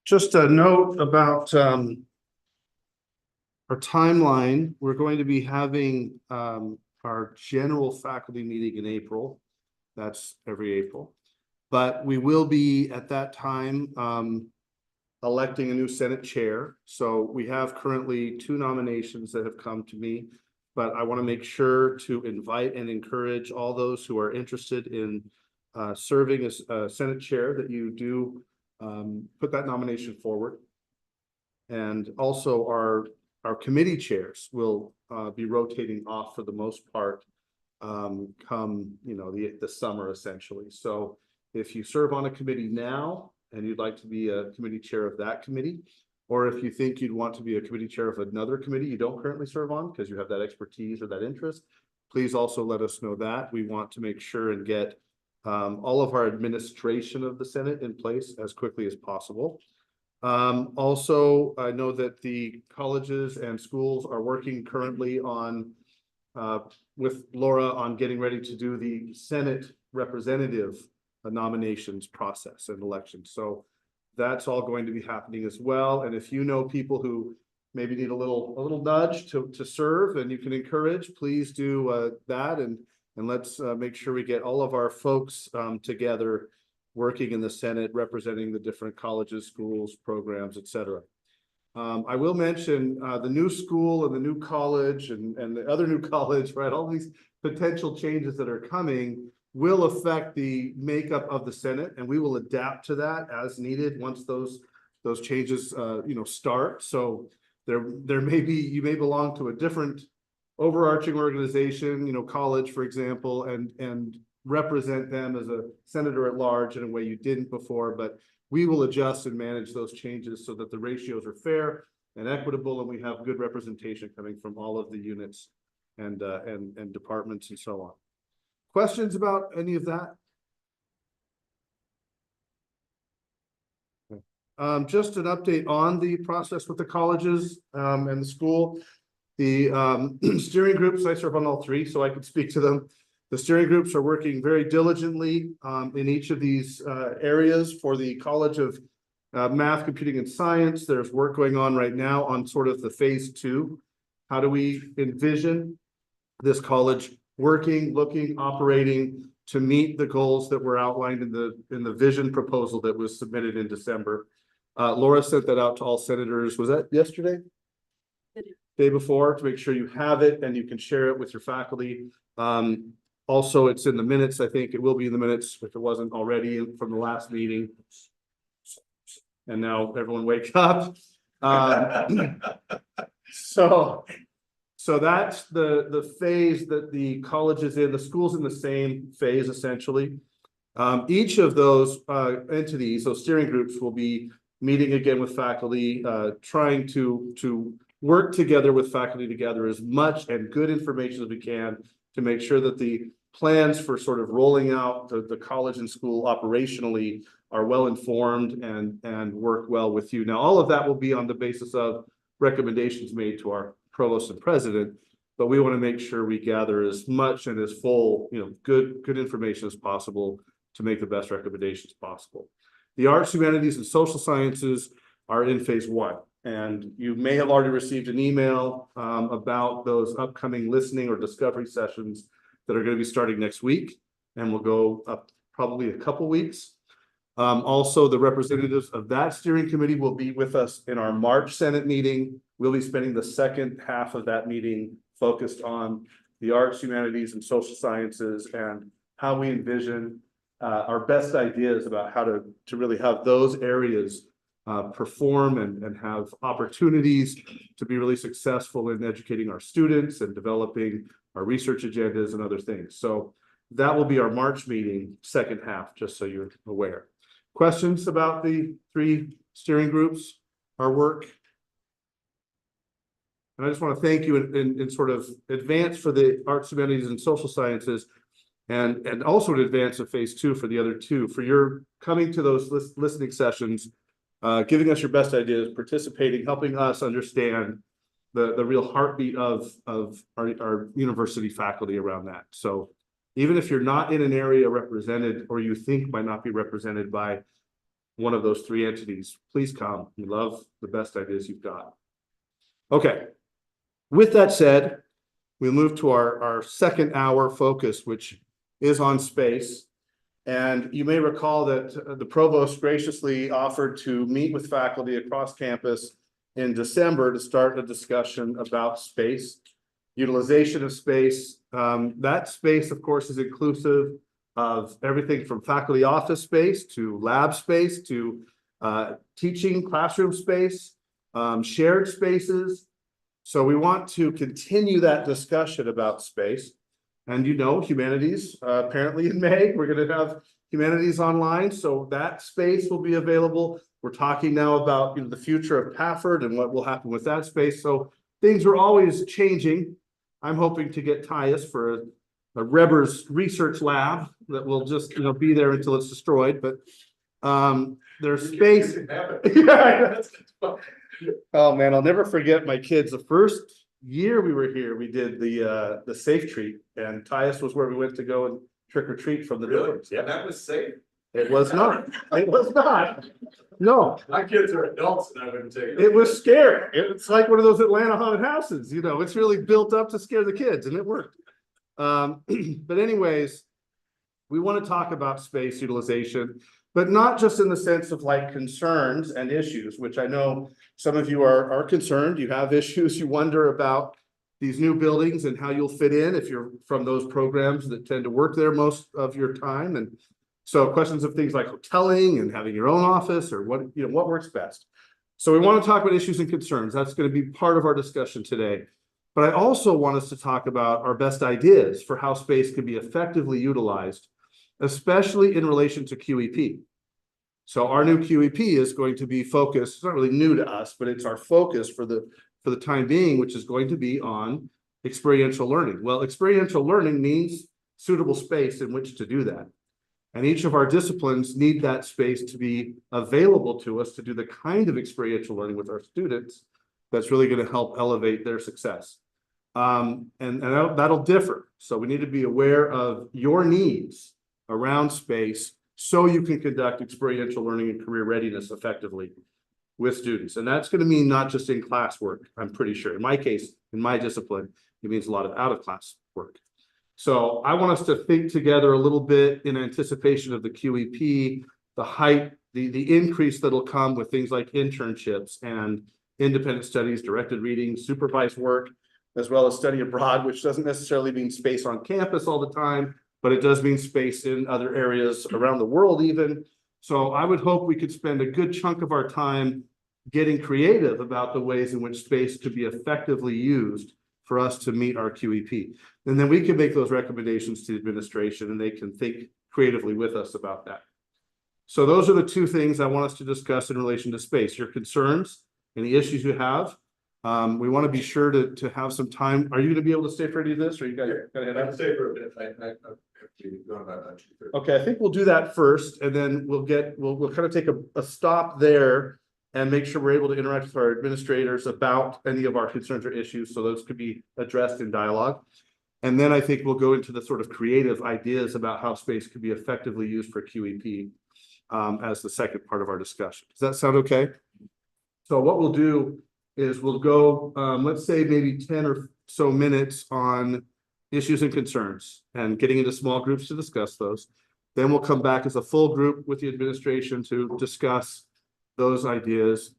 Just a note about our timeline. We're going to be having our general faculty meeting in April. That's every April. But we will be at that time electing a new Senate chair. So we have currently 2 nominations that have come to me, but I want to make sure to invite and encourage all those who are interested in serving as a Senate chair that you do put that nomination forward. And also our committee chairs will be rotating off for the most part come, you know, the summer essentially. So if you serve on a committee now and you'd like to be a committee chair of that committee, or if you think you'd want to be a committee chair of another committee you don't currently serve on because you have that expertise or that interest, please also let us know that. We want to make sure and get all of our administration of the Senate in place as quickly as possible. Also, I know that the colleges and schools are working currently on with Laura on getting ready to do the Senate representative nominations process and elections. So that's all going to be happening as well. And if you know people who maybe need a little nudge to serve and you can encourage, please do that. And let's make sure we get all of our folks together working in the Senate, representing the different colleges, schools, programs, etc. I will mention the new school and the new college and the other new college, right? All these potential changes that are coming will affect the makeup of the Senate, and we will adapt to that as needed once those changes start. So there may be, you may belong to a different overarching organization, college, for example, and represent them as a senator at large in a way you didn't before, but we will adjust and manage those changes so that the ratios are fair and equitable, and we have good representation coming from all of the units and departments and so on. Questions about any of that? Just an update on the process with the colleges and the school. The steering groups, I serve on all 3, so I can speak to them. The steering groups are working very diligently in each of these areas. For the College of Math, Computing, and Science, there's work going on right now on sort of the phase 2. How do we envision this college working, looking, operating to meet the goals that were outlined in the vision proposal that was submitted in December? Laura sent that out to all senators. Was that yesterday? Day before, to make sure you have it and you can share it with your faculty. Also, it's in the minutes. I think it will be in the minutes if it wasn't already from the last meeting. And now everyone wake up. So So that's the phase that the college is in, the school's in the same phase essentially. Each of those entities, those steering groups will be meeting again with faculty, trying to work together with faculty to gather as much and good information as we can to make sure that the plans for sort of rolling out the college and school operationally are well informed and work well with you. Now, all of that will be on the basis of recommendations made to our provost and president, but we want to make sure we gather as much and as full, good information as possible to make the best recommendations possible. The arts, humanities, and social sciences are in phase 1. And you may have already received an email about those upcoming listening or discovery sessions that are going to be starting next week and will go up probably a couple weeks. Also, the representatives of that steering committee will be with us in our March Senate meeting. We'll be spending the second half of that meeting focused on the arts, humanities, and social sciences and how we envision our best ideas about how to really have those areas perform and have opportunities to be really successful in educating our students and developing our research agendas and other things. So that will be our March meeting, second half, just so you're aware. Questions about the 3 steering groups, our work? And I just want to thank you in sort of advance for the arts, humanities, and social sciences, and also in advance of phase 2 for the other 2, for your coming to those listening sessions, giving us your best ideas, participating, helping us understand the real heartbeat of our university faculty around that. So even if you're not in an area represented or you think might not be represented by one of those 3 entities, please come. We love the best ideas you've got. Okay. With that said, we move to our second hour focus, which is on space. And you may recall that the provost graciously offered to meet with faculty across campus in December to start a discussion about space, utilization of space. That space, of course, is inclusive of everything from faculty office space to lab space to teaching classroom space, shared spaces. So we want to continue that discussion about space. And humanities, apparently in May, we're going to have humanities online. So that space will be available. We're talking now about the future of Pafford and what will happen with that space. So things are always changing. I'm hoping to get Tyus for a Rebbers research lab that will just be there until it's destroyed. But there's space. Oh man, I'll never forget my kids. The first year we were here, we did the safe treat, and Tyus was where we went to go and trick or treat from the doors. Yeah, That was safe. it was not. It was not. No, My kids are adults and I wouldn't take it. it was scary. It's like one of those Atlanta haunted houses. It's really built up to scare the kids, and it worked. But anyways, we want to talk about space utilization, but not just in the sense of like concerns and issues, which I know some of you are concerned. You have issues. You wonder about these new buildings and how you'll fit in if you're from those programs that tend to work there most of your time. And so questions of things like hoteling and having your own office or what works best. So we want to talk about issues and concerns. That's going to be part of our discussion today. But I also want us to talk about our best ideas for how space can be effectively utilized, especially in relation to QEP. So our new QEP is going to be focused, it's not really new to us, but it's our focus for the time being, which is going to be on experiential learning. Well, experiential learning means suitable space in which to do that. And each of our disciplines need that space to be available to us to do the kind of experiential learning with our students that's really going to help elevate their success. And that'll differ. So we need to be aware of your needs around space so you can conduct experiential learning and career readiness effectively with students. And that's going to mean not just in class work, I'm pretty sure. In my case, in my discipline, it means a lot of out of class work. So I want us to think together a little bit in anticipation of the QEP, the increase that'll come with things like internships and independent studies, directed reading, supervised work, as well as study abroad, which doesn't necessarily mean space on campus all the time, but it does mean space in other areas around the world even. So I would hope we could spend a good chunk of our time getting creative about the ways in which space could be effectively used for us to meet our QEP. And then we can make those recommendations to the administration and they can think creatively with us about that. So those are the two things I want us to discuss in relation to space, your concerns and the issues you have. We want to be sure to have some time. Are you going to be able to stay for any of this or you got to head out? Stay for a bit. I have to go about 2:30. Okay, I think we'll do that first and then we'll kind of take a stop there and make sure we're able to interact with our administrators about any of our concerns or issues. So those could be addressed in dialogue. And then I think we'll go into the sort of creative ideas about how space could be effectively used for QEP as the second part of our discussion. Does that sound okay? So what we'll do is we'll go, let's say maybe 10 or so minutes on issues and concerns and getting into small groups to discuss those. Then we'll come back as a full group with the administration to discuss those ideas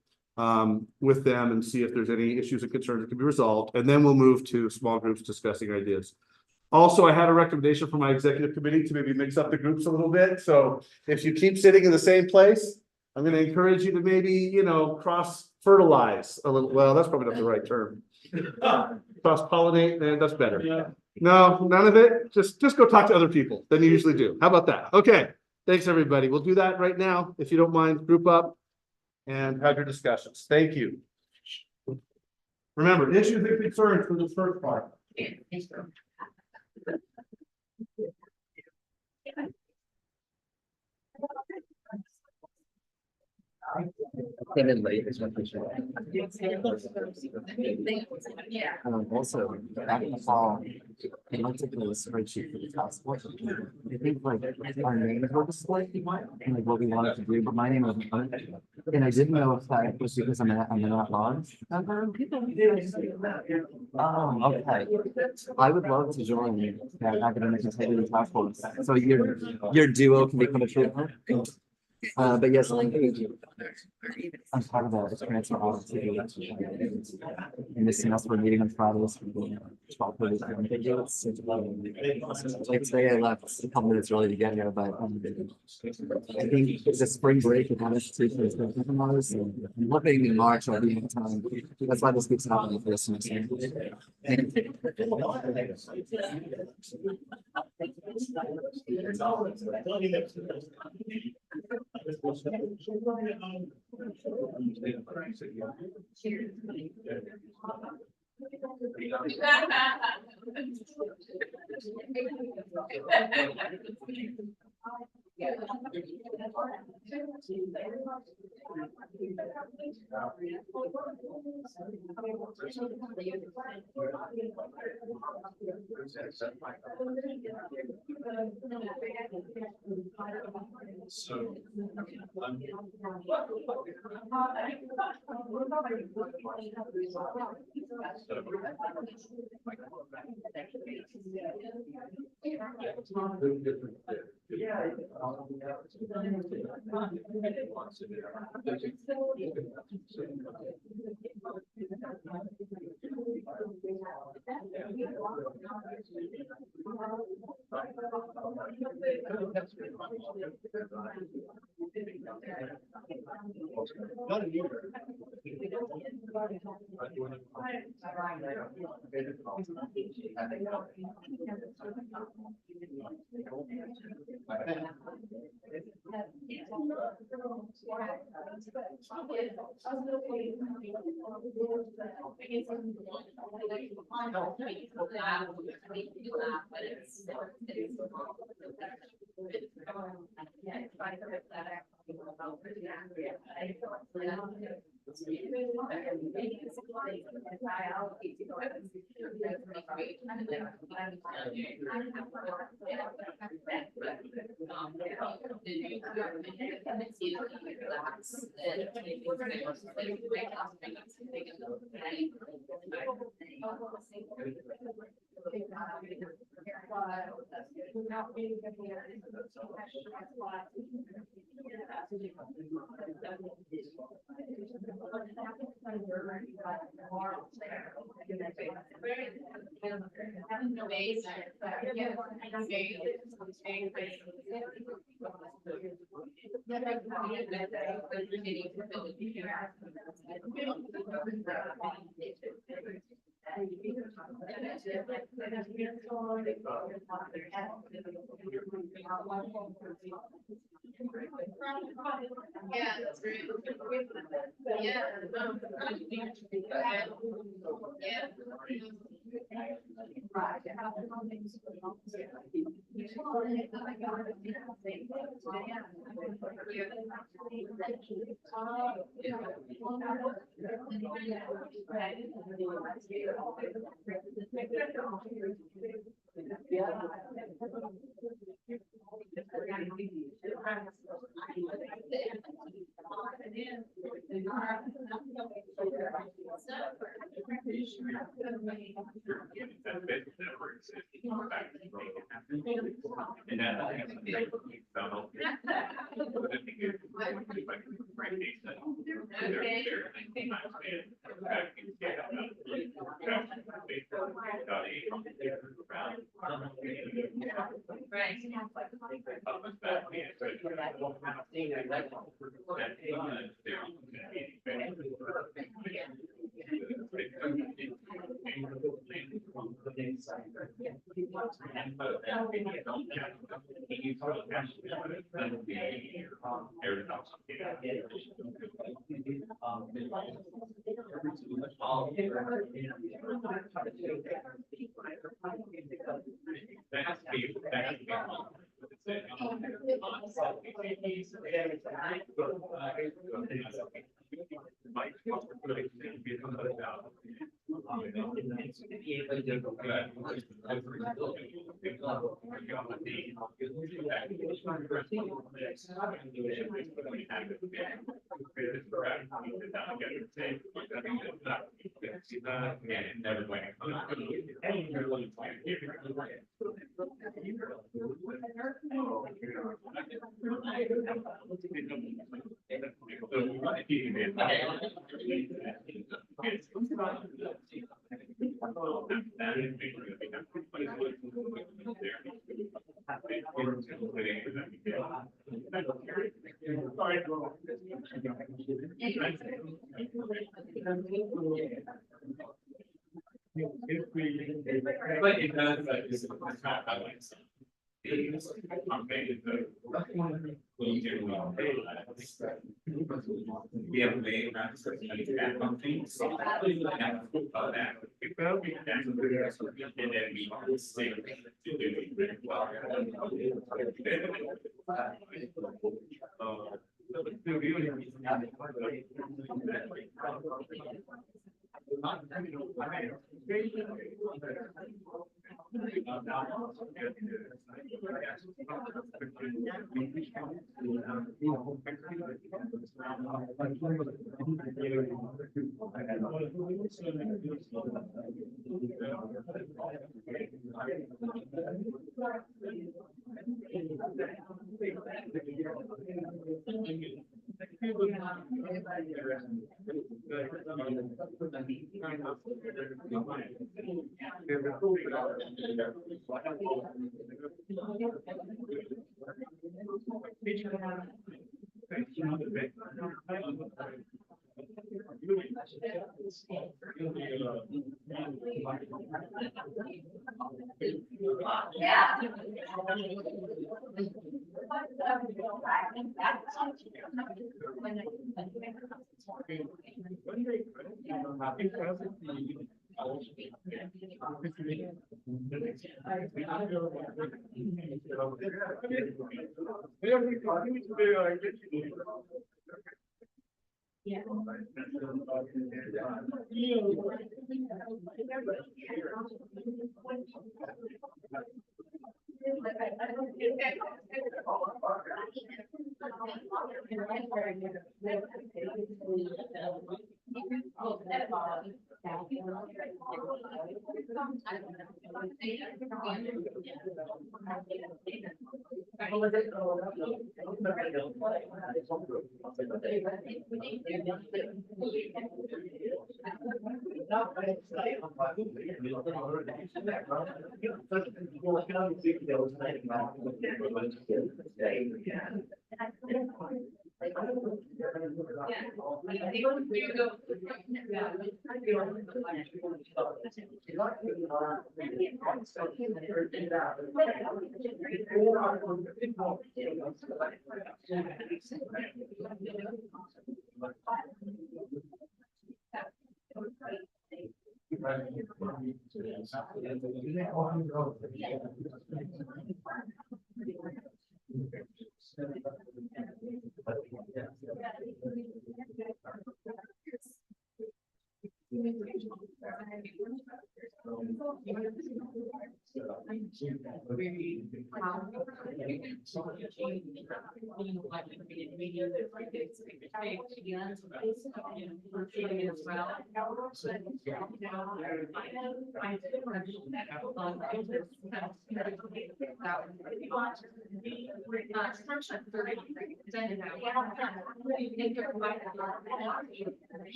with them and see if there's any issues and concerns that can be resolved. And then we'll move to small groups discussing ideas. Also, I had a recommendation from my executive committee to maybe mix up the groups a little bit. So if you keep sitting in the same place, I'm going to encourage you to maybe, cross fertilize a little. Well, that's probably not the right term. Cross pollinate, that's better. Yeah. No, none of it. Just go talk to other people than you usually do. How about that? Okay. Thanks, everybody. We'll do that right now. If you don't mind, group up and have your discussions. Thank you. Remember, issues and concerns for this first part. Came in late is what we should. Also, back in the fall, I looked at the spreadsheet for the task force. I think our names were displayed and what we wanted to do, but my name wasn't on it. And I didn't know if that was because I'm not logged. Okay. I would love to join that academic integrity task force. So your duo can become a trooper. But yes, I'm part of the transfer audit in this semester. We're meeting on Fridays from 12:30. Like today, I left a couple minutes early to get here, but I think the spring break with institution is going to come on us. And I'm hoping in March I'll be in time. That's why this keeps happening for this semester. Yeah, that's great. Yeah.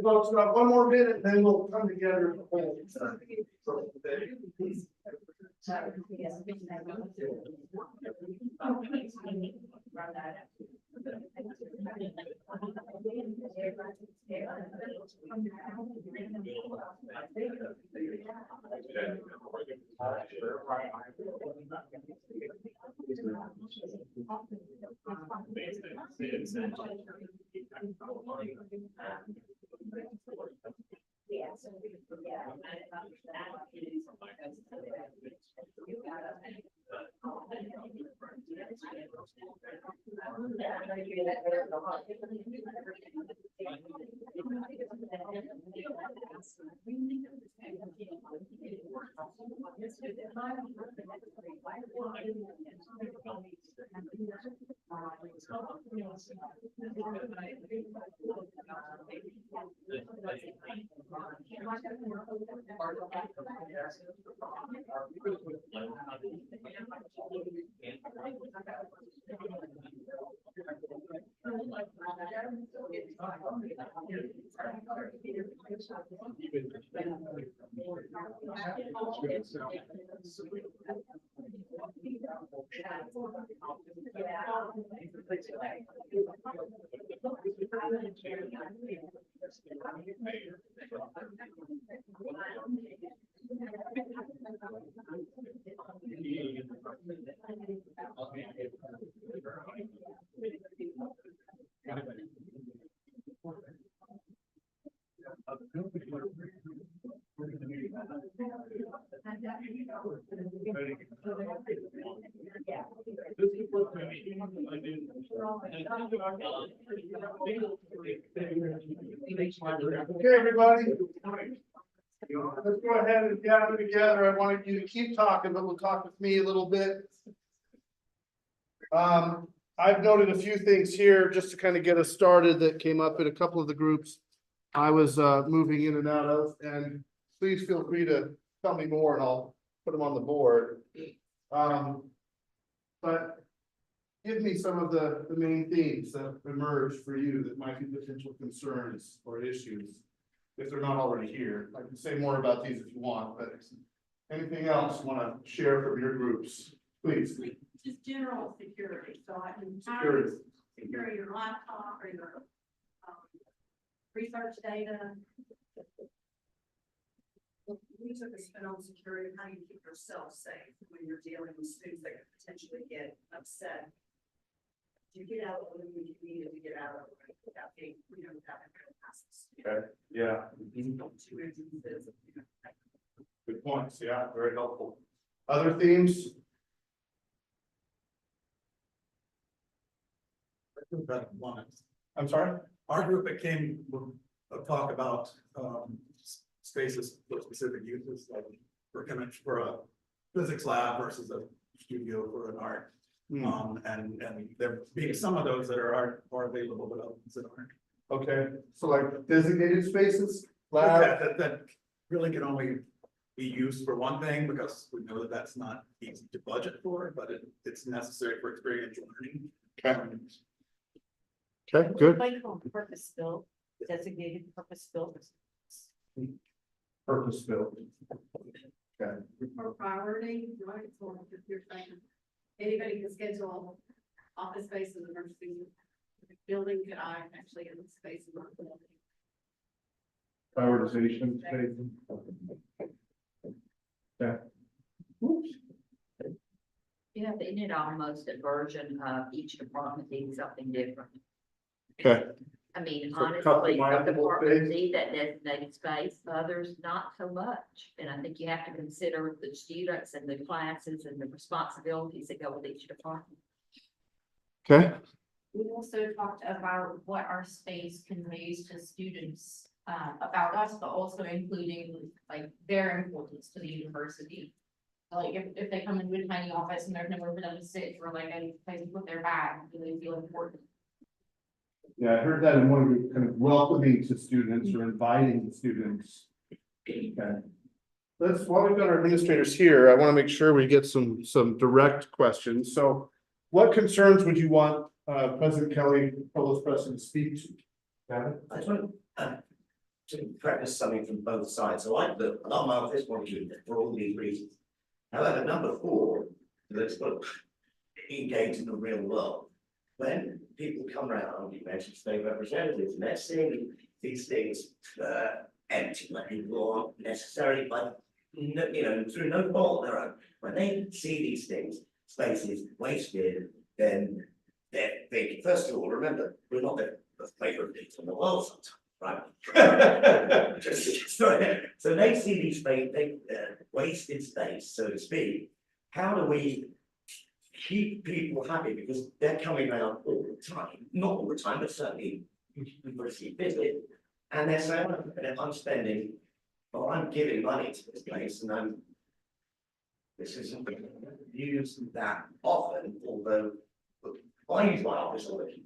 Folks, we have one more minute, then we'll come together. This Okay, everybody. Let's go ahead and gather together. I wanted you to keep talking, but we'll talk with me a little bit. I've noted a few things here just to kind of get us started that came up in a couple of the groups I was moving in and out of, and please feel free to tell me more and I'll put them on the board. But give me some of the main themes that emerge for you that might be potential concerns or issues, if they're not already here. I can say more about these if you want, but anything else you want to share from your groups, please. Just general security, so I can Security. secure your laptop or your research data. We took a spin on security, how you keep yourself safe when you're dealing with students that could potentially get upset. You get out of the room, you need to get out of the room without being, without having passes. Okay, yeah. Two instances. Good points, yeah, very helpful. Other themes? I'm sorry? Our group, it came with a talk about spaces for specific uses, like for a physics lab versus a studio for an art. And there being some of those that are available, but others that aren't. Okay, so like designated spaces? That really can only be used for one thing, because we know that that's not easy to budget for, but it's necessary for experiential learning. Okay, good. Like purpose built, designated purpose built. Purpose built. Okay. For priority, right, so if you're saying anybody can schedule office space in the emergency building, could I actually in the space in the building? Prioritization. Yeah. You know, isn't it almost a version of each department being something different? Okay. I mean, So honestly, some customizable departments space. need that designated space, others not so much. And I think you have to consider the students and the classes and the responsibilities that go with each department. Okay. We also talked about what our space can raise to students about us, but also including like their importance to the university. Like if they come into a tiny office and there's nowhere for them to sit, or like a place to put their bag, do they feel important? Yeah, I heard that in one group, kind of welcoming to students or inviting the students. Okay. While we've got our administrators here, I want to make sure we get some direct questions. So what concerns would you want President Kelly, Provost Preston, to speak to? I just want to preface something from both sides. So I look, I'm out of this one for all these reasons. However, number 4, let's look engage in the real world. When people come around, you mentioned state representatives, and they're seeing these things empty, like people aren't necessary, but through no fault of their own. When they see these things, spaces wasted, then they're thinking, first of all, remember, we're not the favorite people in the world sometimes, right? So they see these space, wasted space, so to speak. How do we keep people happy, because they're coming around all the time, not all the time, but certainly pretty busy, and they're saying, I'm spending, or I'm giving money to this place, and this isn't used that often, although I use my office already.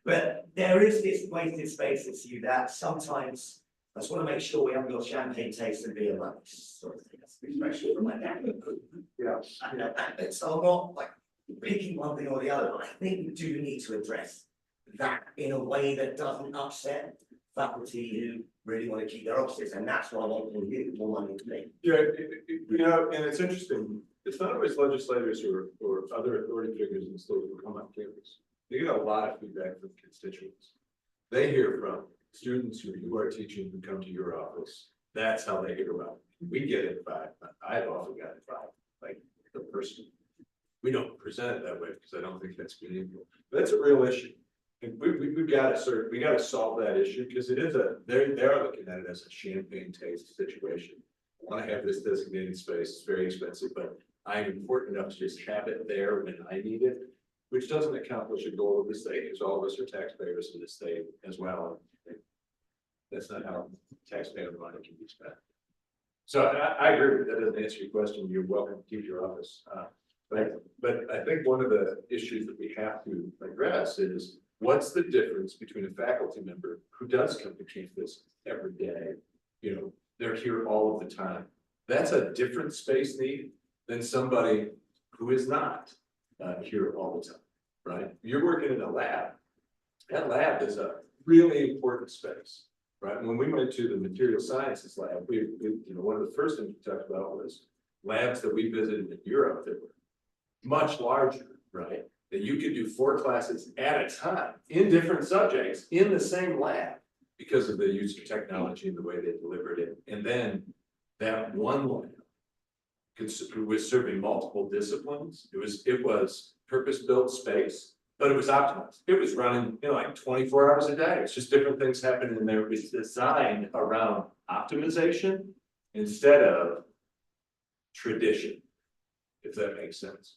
But there is this wasted space that's you that sometimes. I just want to make sure we haven't got champagne taste and beer lunch sort of thing. That's the expression from my dad. Yeah. So I'm not like picking one thing or the other, but I think we do need to address that in a way that doesn't upset faculty who really want to keep their offices, and that's why I want to give more money to me. Yeah, and it's interesting. It's not always legislators or other authority figures in the state who come on campus. They get a lot of feedback from constituents. They hear from students who you are teaching who come to your office. That's how they hear about it. We get it by, I've often gotten it by, like the person. We don't present it that way because I don't think that's meaningful. But that's a real issue. And we've got to solve that issue, because it is they're looking at it as a champagne taste situation. I want to have this designated space, it's very expensive, but I'm important enough to just have it there when I need it, which doesn't accomplish a goal of the state, because all of us are taxpayers in the state as well. That's not how taxpayer money can be spent. So I agree, that doesn't answer your question, you're welcome to keep your office. But I think one of the issues that we have to address is, what's the difference between a faculty member who does come to campus every day? You know, they're here all of the time. That's a different space need than somebody who is not here all the time, right? You're working in a lab. That lab is a really important space, right? When we went to the material sciences lab, you know, one of the first things we talked about was labs that we visited in Europe that were much larger, right? That you could do 4 classes at a time in different subjects in the same lab because of the use of technology and the way they delivered it. And then that one lab was serving multiple disciplines. It was purpose-built space, but it was optimized. It was running, you know, like 24 hours a day. It's just different things happening in there. It's designed around optimization instead of tradition, if that makes sense.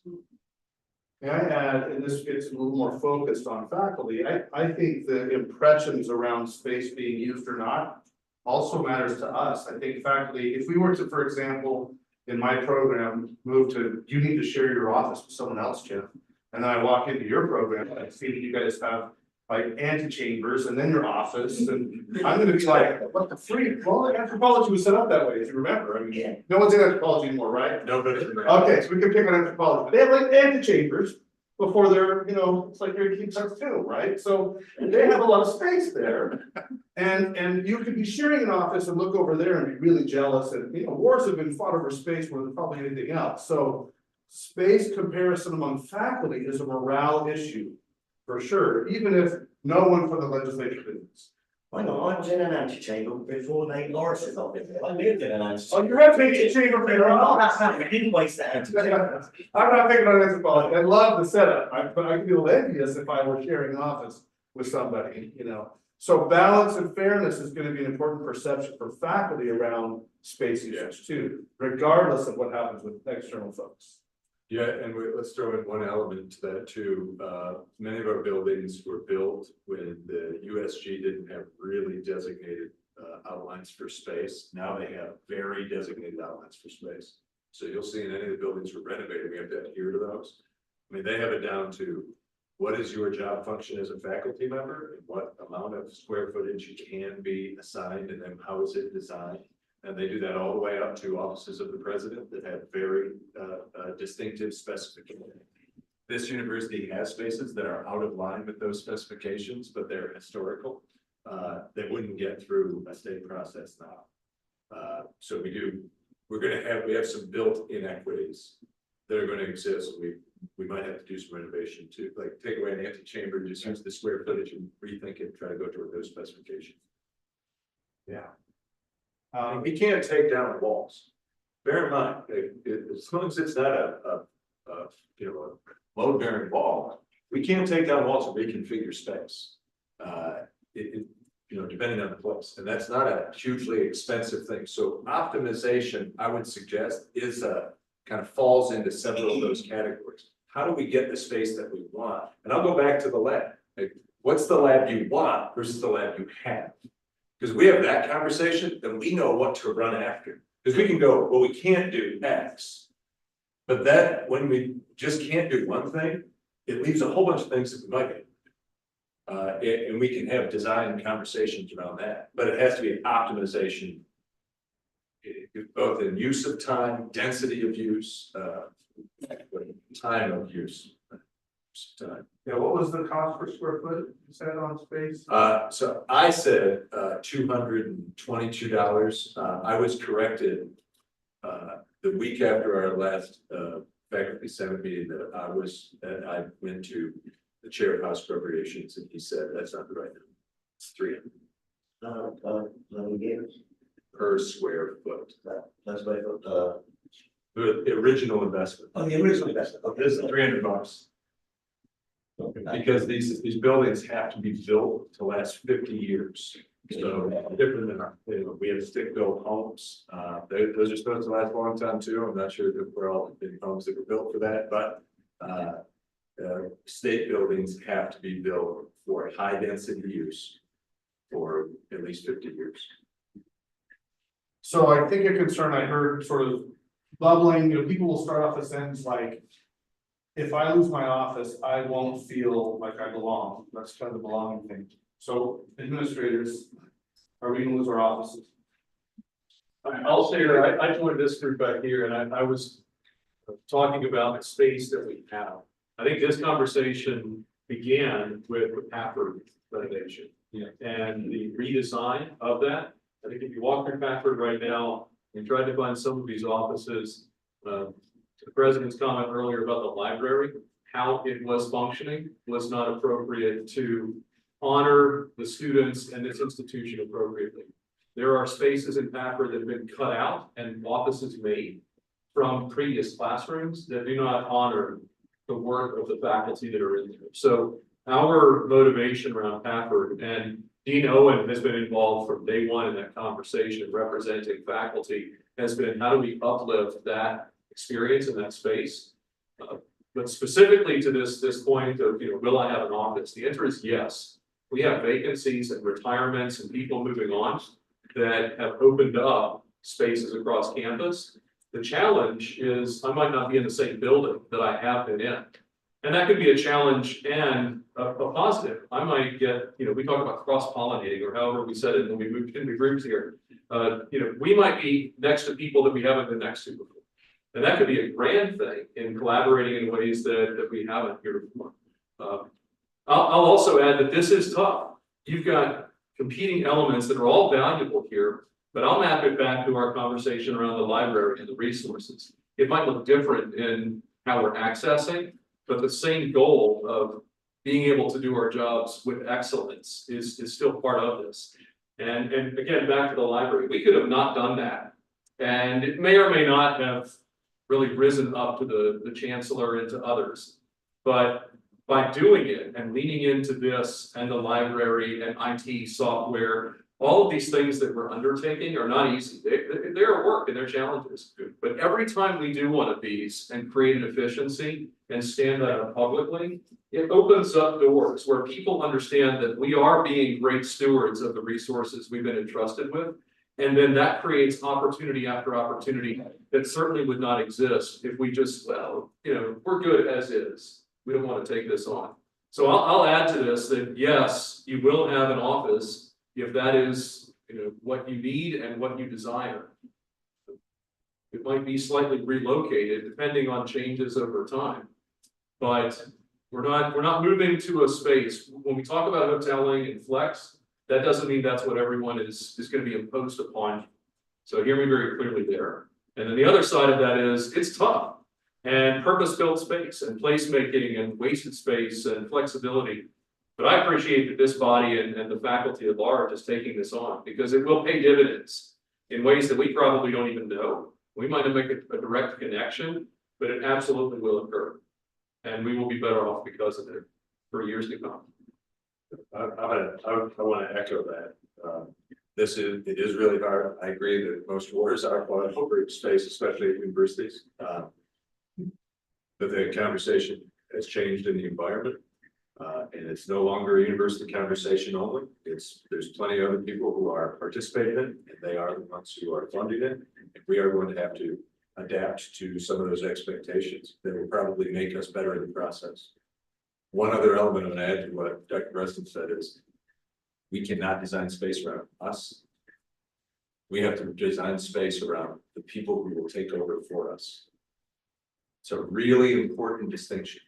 May I add, and this gets a little more focused on faculty, I think the impressions around space being used or not also matters to us. I think faculty, if we were to, for example, in my program, move to, you need to share your office with someone else, Jim. And then I walk into your program, and I see that you guys have like antechambers and then your office, and I'm gonna be like, what the freak? Well, anthropology was set up that way, if you remember. I mean, no one's in anthropology anymore, right? Nobody. Okay, so we can pick on anthropology, but they have like antechambers before they're, you know, it's like your keep sex too, right? So they have a lot of space there. And you could be sharing an office and look over there and be really jealous, and you know, wars have been fought over space more than probably anything else. So space comparison among faculty is a morale issue, for sure, even if no one from the legislature is. Hang on, I was in an antechamber before Nate Morris's office. I lived in an antechamber. Oh, you have antechamber for your office? We didn't waste that antechamber. I'm not picking on anthropology. I love the setup, but I could feel envious if I were sharing an office with somebody, you know. So balance and fairness is going to be an important perception for faculty around space usage too, regardless of what happens with external folks. Yeah, and let's throw in one element to that too. Many of our buildings were built when the USG didn't have really designated outlines for space. Now they have very designated outlines for space. So you'll see in any of the buildings we're renovating, we have to adhere to those. I mean, they have it down to what is your job function as a faculty member and what amount of square footage you can be assigned, and then how is it designed? And they do that all the way up to offices of the president that have very distinctive specifications. This university has spaces that are out of line with those specifications, but they're historical. They wouldn't get through a state process now. So we have some built inequities that are going to exist. We might have to do some renovation too, like take away an antechamber, just use the square footage and rethink it, try to go toward those specifications. Yeah. We can't take down walls. Bear in mind, as long as it's not a load bearing wall, we can't take down walls and reconfigure space. Depending on the place, and that's not a hugely expensive thing. So optimization, I would suggest, is kind of falls into several of those categories. How do we get the space that we want? And I'll go back to the lab. Like, what's the lab you want versus the lab you have? Because we have that conversation, then we know what to run after. Because we can go, well, we can't do X. But that, when we just can't do one thing, it leaves a whole bunch of things that we might get. And we can have design conversations around that. But it has to be an optimization, both in use of time, density of use, time of use. Time. Yeah, what was the cost per square foot you said on space? So I said $222. I was corrected the week after our last faculty senate meeting that I went to the chair of House Appropriations, and he said that's not the right number. It's $300 per square foot. That's by The original investment. Oh, the original investment. Okay, It's $300. Because these buildings have to be built to last 50 years. So different than our, we have stick-built homes. Those are supposed to last a long time too. I'm not sure if we're all in homes that were built for that, but state buildings have to be built for high density use for at least 50 years. So I think a concern I heard sort of bubbling, people will start off a sentence like, if I lose my office, I won't feel like I belong. That's kind of the belonging thing. So administrators, are we gonna lose our offices? I'll share, I joined this group back here and I was talking about the space that we have. I think this conversation began with the Pafford renovation. Yeah. And the redesign of that. I think if you walk through Pafford right now and try to find some of these offices, to the president's comment earlier about the library, how it was functioning was not appropriate to honor the students and this institution appropriately. There are spaces in Pafford that have been cut out and offices made from previous classrooms that do not honor the work of the faculty that are in there. So our motivation around Pafford, and Dean Owen has been involved from day one in that conversation representing faculty, has been how do we uplift that experience in that space? But specifically to this point of, will I have an office? The answer is yes. We have vacancies and retirements and people moving on that have opened up spaces across campus. The challenge is I might not be in the same building that I have been in. And that could be a challenge and a positive. I might get, we talk about cross-pollinating or however we said it when we moved into groups here. We might be next to people that we haven't been next to before. And that could be a grand thing in collaborating in ways that we haven't here before. I'll also add that this is tough. You've got competing elements that are all valuable here, but I'll map it back to our conversation around the library and the resources. It might look different in how we're accessing, but the same goal of being able to do our jobs with excellence is still part of this. And again, back to the library, we could have not done that. And it may or may not have really risen up to the chancellor and to others. But by doing it and leaning into this and the library and IT software, all of these things that we're undertaking are not easy. They're work and they're challenges. But every time we do one of these and create an efficiency and stand that up publicly, it opens up doors where people understand that we are being great stewards of the resources we've been entrusted with. And then that creates opportunity after opportunity that certainly would not exist if we just, we're good as is. We don't want to take this on. So I'll add to this that yes, you will have an office if that is, what you need and what you desire. It might be slightly relocated depending on changes over time, but we're not moving to a space. When we talk about hoteling and flex, that doesn't mean that's what everyone is going to be imposed upon. So hear me very clearly there. And then the other side of that is it's tough. And purpose-built space and placemaking and wasted space and flexibility. But I appreciate that this body and the faculty at large is taking this on because it will pay dividends in ways that we probably don't even know. We might not make a direct connection, but it absolutely will occur. And we will be better off because of it for years to come. I want to echo that. It is really hard. I agree that most wars are fought over space, especially at universities. But the conversation has changed in the environment, and it's no longer a university conversation only. There's plenty of other people who are participating in it, and they are the ones who are funding it. And we are going to have to adapt to some of those expectations that will probably make us better in the process. One other element I'm going to add to what Dr. Preston said is we cannot design space around us. We have to design space around the people who will take over for us. It's a really important distinction.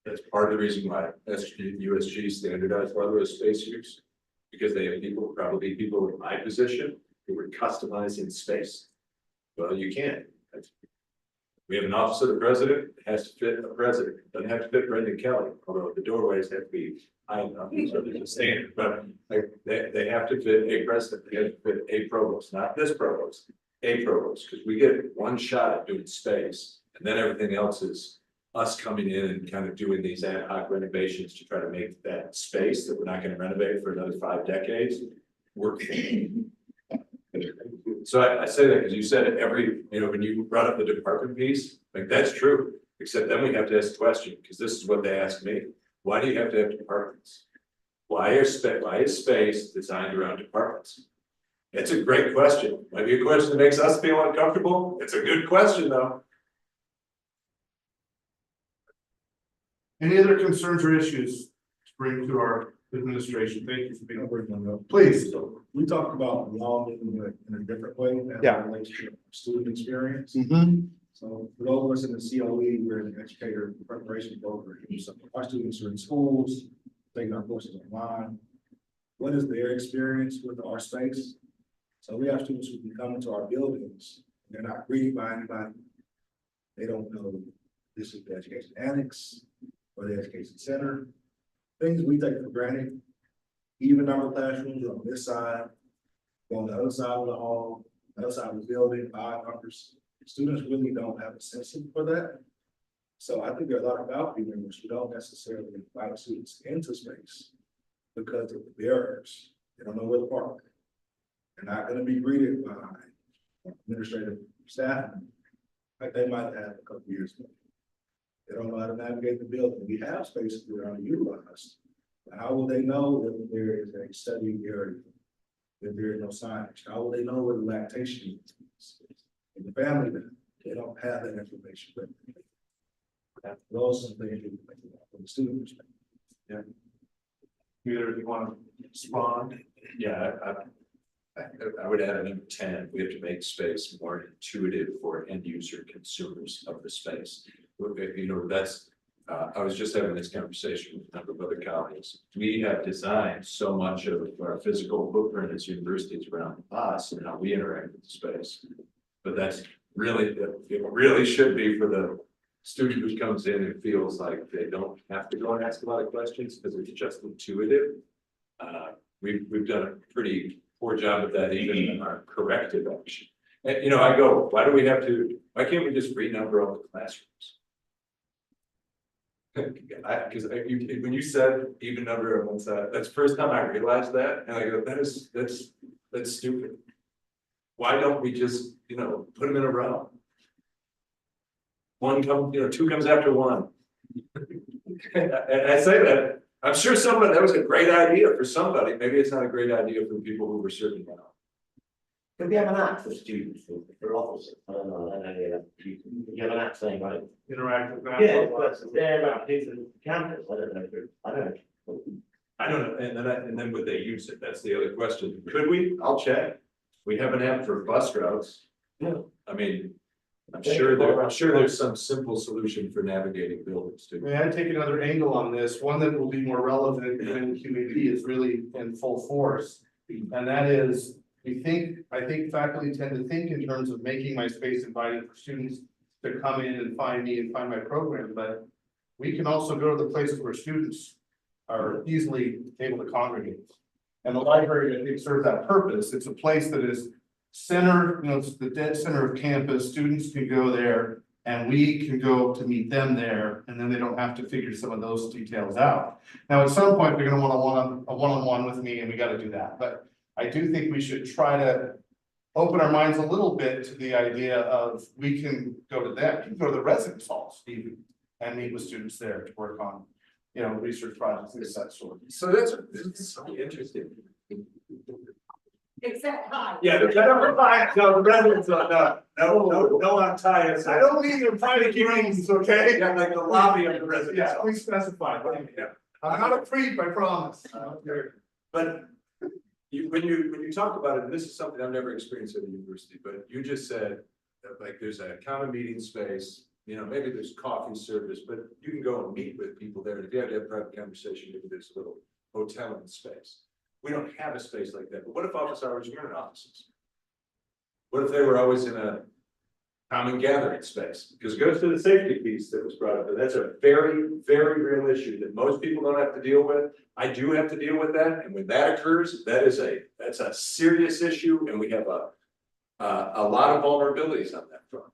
That's part of the reason why USG standardized weatherless space use, because they have probably people in my position who would customize in space. Well, you can't. We have an office of the president, it has to fit a president. It doesn't have to fit Brendan Kelly, although the doorways have to be high enough, so there's a standard. But they have to fit a president, they have to fit a provost, not this provost, a provost, because we get one shot at doing space. And then everything else is us coming in and kind of doing these ad hoc renovations to try to make that space that we're not going to renovate for another 5 decades work for them. So I say that because you said it every, when you brought up the department piece, like that's true. Except then we have to ask the question, because this is what they ask me. Why do you have to have departments? Why is space designed around departments? It's a great question. Might be a question that makes us feel uncomfortable. It's a good question though. Any other concerns or issues to bring to our administration? Thank you for being here. Please. So we talked about law in a different way. As Yeah. it relates to student experience. Mm-hmm. So for those of us in the COE, we're in the educator preparation program. So our students are in schools, taking our courses online. What is their experience with our space? So we have students who can come into our buildings, they're not greeted by anybody. They don't know this is the education annex or the education center. Things we take for granted. Even number of classrooms on this side, on the other side of the hall, the other side of the building, odd numbers. Students really don't have a sense for that. So I think there are a lot of faculty members who don't necessarily invite students into space because of the barriers. They don't know where to park. They're not going to be greeted by administrative staff like they might have a couple years ago. They don't know how to navigate the building. We have spaces that are unutilized. But how will they know if there is a study area? If there is no signage? How will they know where the lactation is? In the family, they don't have that information. But those are things you think about from the student perspective. Yeah. Either if you want to respond. Yeah, I would add a number 10. We have to make space more intuitive for end user consumers of the space. That's I was just having this conversation with a number of other colleagues. We have designed so much of our physical footprint as universities around us and how we interact with the space. But that's really, it really should be for the student who comes in and feels like they don't have to go and ask a lot of questions because it's just intuitive. We've done a pretty poor job of that even in our corrective action. And I go, why can't we just renumber all the classrooms? Because when you said even number of one side, that's the first time I realized that, and I go, that's stupid. Why don't we just, put them in a row? Two comes after one. And I say that, I'm sure that was a great idea for somebody. Maybe it's not a great idea for the people who were serving now. Could we have an app for students, for officers? I don't know. You have an app saying, right? Interactive map. Yeah, but they're about the campus. I don't know. And then would they use it? That's the other question. Could we? I'll check. We have an app for bus routes. Yeah. I mean, I'm sure there's some simple solution for navigating buildings too. May I take another angle on this? One that will be more relevant when QAP is really in full force. And that is, I think faculty tend to think in terms of making my space inviting for students to come in and find me and find my program, but we can also go to the places where students are easily able to congregate. And the library, I think, serves that purpose. It's a place that is centered, it's the dead center of campus. Students can go there and we can go to meet them there, and then they don't have to figure some of those details out. Now, at some point, they're gonna want a one-on-one with me, and we gotta do that, but I do think we should try to open our minds a little bit to the idea of we can go to them, we can go to the residence halls even, and meet with students there to work on, research projects, things of that sort. So that's so interesting. Except high. Yeah, the residents are no untie. I don't mean your private rooms, okay? Yeah, like the lobby of the residence. Yeah, please specify. Yeah. I'm not a creep, I promise. But when you talk about it, and this is something I've never experienced at a university, but you just said that like there's a common meeting space, maybe there's coffee service, but you can go and meet with people there. And if you have to have a private conversation, maybe there's a little hotel in space. We don't have a space like that. But what if office hours were in offices? What if they were always in a common gathering space? Because it goes to the safety piece that was brought up. And that's a very, very real issue that most people don't have to deal with. I do have to deal with that. And when that occurs, that's a serious issue. And we have a lot of vulnerabilities on that front.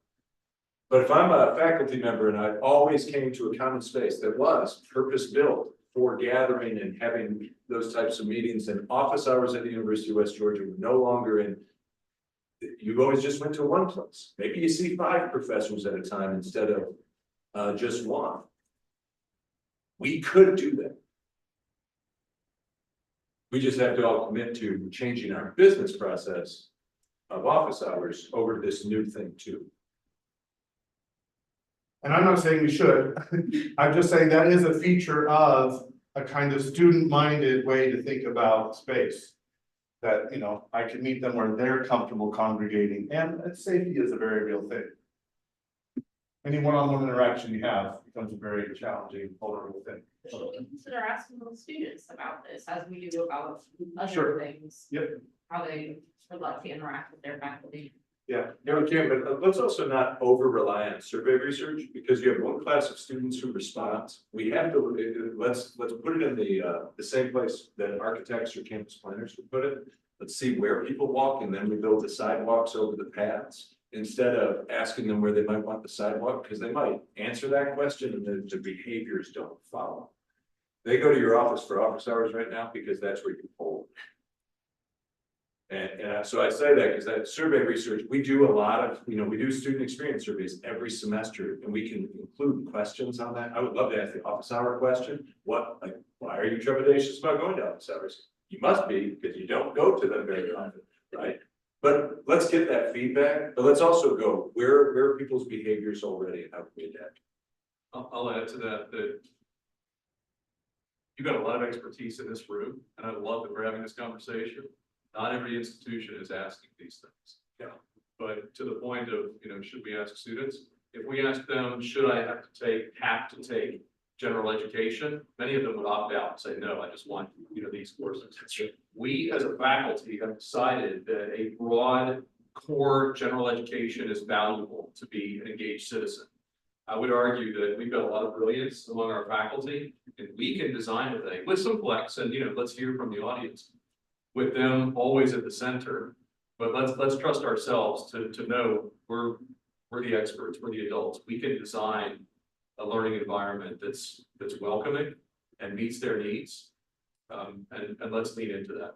But if I'm a faculty member and I always came to a common space that was purpose-built for gathering and having those types of meetings, and office hours at the University of West Georgia were no longer in. You've always just went to one place. Maybe you see 5 professors at a time instead of just one. We could do that. We just have to all commit to changing our business process of office hours over to this new thing too. And I'm not saying we should, I'm just saying that is a feature of a kind of student-minded way to think about space. That, you know, I can meet them where they're comfortable congregating, and safety is a very real thing. Any one-on-one interaction you have becomes a very challenging, vulnerable thing. Consider asking the students about this as we do about Sure. other things. Yep. How they would like to interact with their faculty. Yeah. Yeah, we can, but let's also not over rely on survey research, because you have one class of students who responds. We have to, let's put it in the same place that architects or campus planners would put it. Let's see where people walk, and then we build the sidewalks over the paths, instead of asking them where they might want the sidewalk, because they might answer that question and the behaviors don't follow. They go to your office for office hours right now because that's where you poll. And so I say that because that survey research, we do a lot of, you know, we do student experience surveys every semester, and we can include questions on that. I would love to ask the office hour question. What, like, why are you trepidatious about going to office hours? You must be, because you don't go to them very often, right? But let's get that feedback, but let's also go, where are people's behaviors already and how can we adapt? I'll add to that, you've got a lot of expertise in this room, and I love that we're having this conversation. Not every institution is asking these things. Yeah. But to the point of, you know, should we ask students? If we ask them, should I have to take general education? Many of them would opt out and say, no, I just want, you know, these courses. We as a faculty have decided that a broad core general education is valuable to be an engaged citizen. I would argue that we've got a lot of brilliance among our faculty, and we can design a thing with some flex, and, you know, let's hear from the audience. With them always at the center, but let's trust ourselves to know we're the experts, we're the adults. We can design a learning environment that's welcoming and meets their needs, and let's lean into that.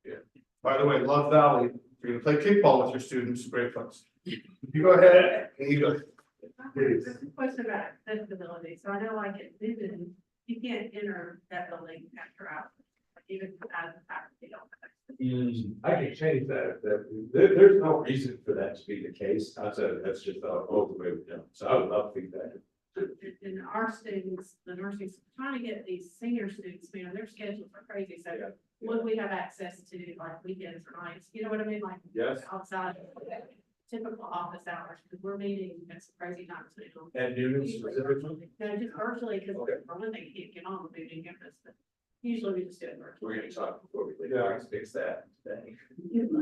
Yeah. By the way, Love Valley, if you're gonna play kickball with your students, great place. You go ahead, and you go. There's a question about accessibility, so I know like at Vision, you can't enter that building after hours. Even as a faculty, I can change that, there's no reason for that to be the case, that's just the way we've done, so I would love feedback. and our students, the nursing, trying to get these senior students, you know, their schedules are crazy, so would we have access to like weekends or nights, you know what I mean, like Yes. outside of typical office hours, because we're meeting at some crazy times now. And noon specifically? No, just virtually, because for one thing, you can't get on the meeting campus, but usually we just do it virtually. We're gonna talk before we leave, let's fix that today.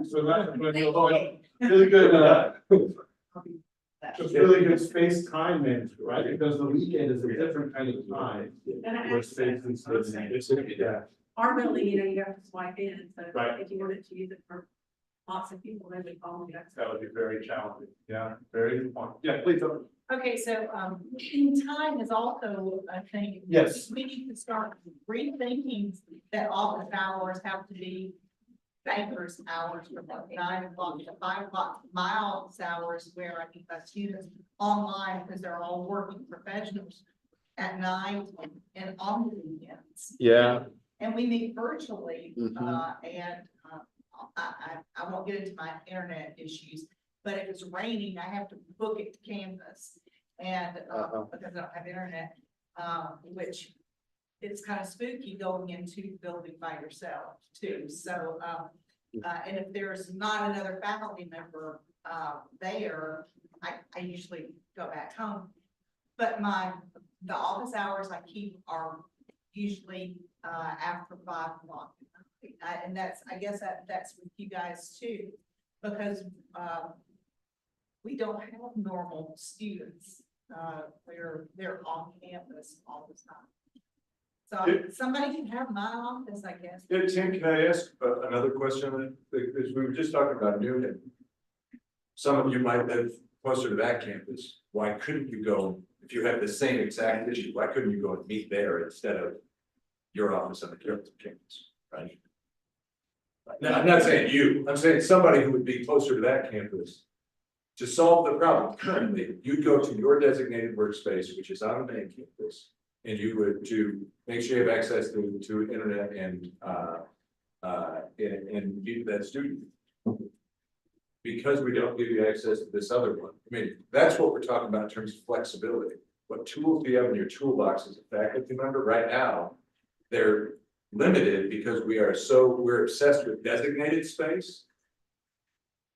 So that's really good, just really good space time management, right? Because the weekend is a different kind of time. Where space is, yeah. Our building, you know, you have to swipe in, so Right. if you wanted to use it for lots of people, they would call you. That would be very challenging, yeah, very good point. Yeah, please. Okay, so, in time is also, I think. Yes. We need to start rethinking that office hours have to be bankers hours from like 9 o'clock to 5 o'clock. My office hours where I keep my students online because they're all working professionals at night and on the weekends. Yeah. And we meet virtually, Mhm. and, I won't get into my internet issues, but if it's raining, I have to book it to Canvas. And, because I don't have internet, which it's kind of spooky going into the building by yourself too. So, and if there's not another faculty member, there, I usually go back home. But the office hours I keep are usually, after 5 o'clock. And I guess that's with you guys too, because, we don't have normal students, where they're on campus all the time. So somebody can have my office, I guess. Yeah, Tim, can I ask another question? Because we were just talking about Noonan. Some of you might live closer to that campus. Why couldn't you go if you have the same exact issue, why couldn't you go and meet there instead of your office on the campus, right? No, I'm not saying you, I'm saying somebody who would be closer to that campus. To solve the problem currently, you'd go to your designated workspace, which is on the main campus. And you would to make sure you have access to internet and meet that student. Because we don't give you access to this other one. I mean, that's what we're talking about in terms of flexibility. What tools do you have in your toolbox as a faculty member? Right now, they're limited because we're obsessed with designated space.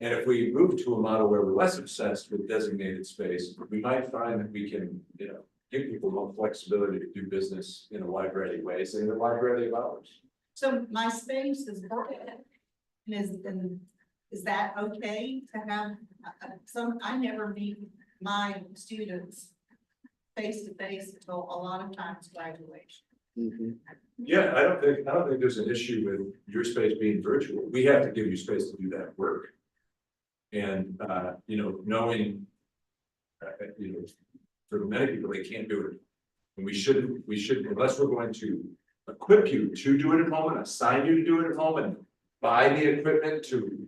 And if we move to a model where we're less obsessed with designated space, we might find that we can, give people more flexibility to do business in a wide variety of ways and in a wide variety of hours. So my space is broken. Is that okay to have I never meet my students face to face until a lot of times graduation. Yeah, I don't think there's an issue with your space being virtual. We have to give you space to do that work. And, knowing, for many people, they can't do it. And we shouldn't, unless we're going to equip you to do it at home and assign you to do it at home and buy the equipment to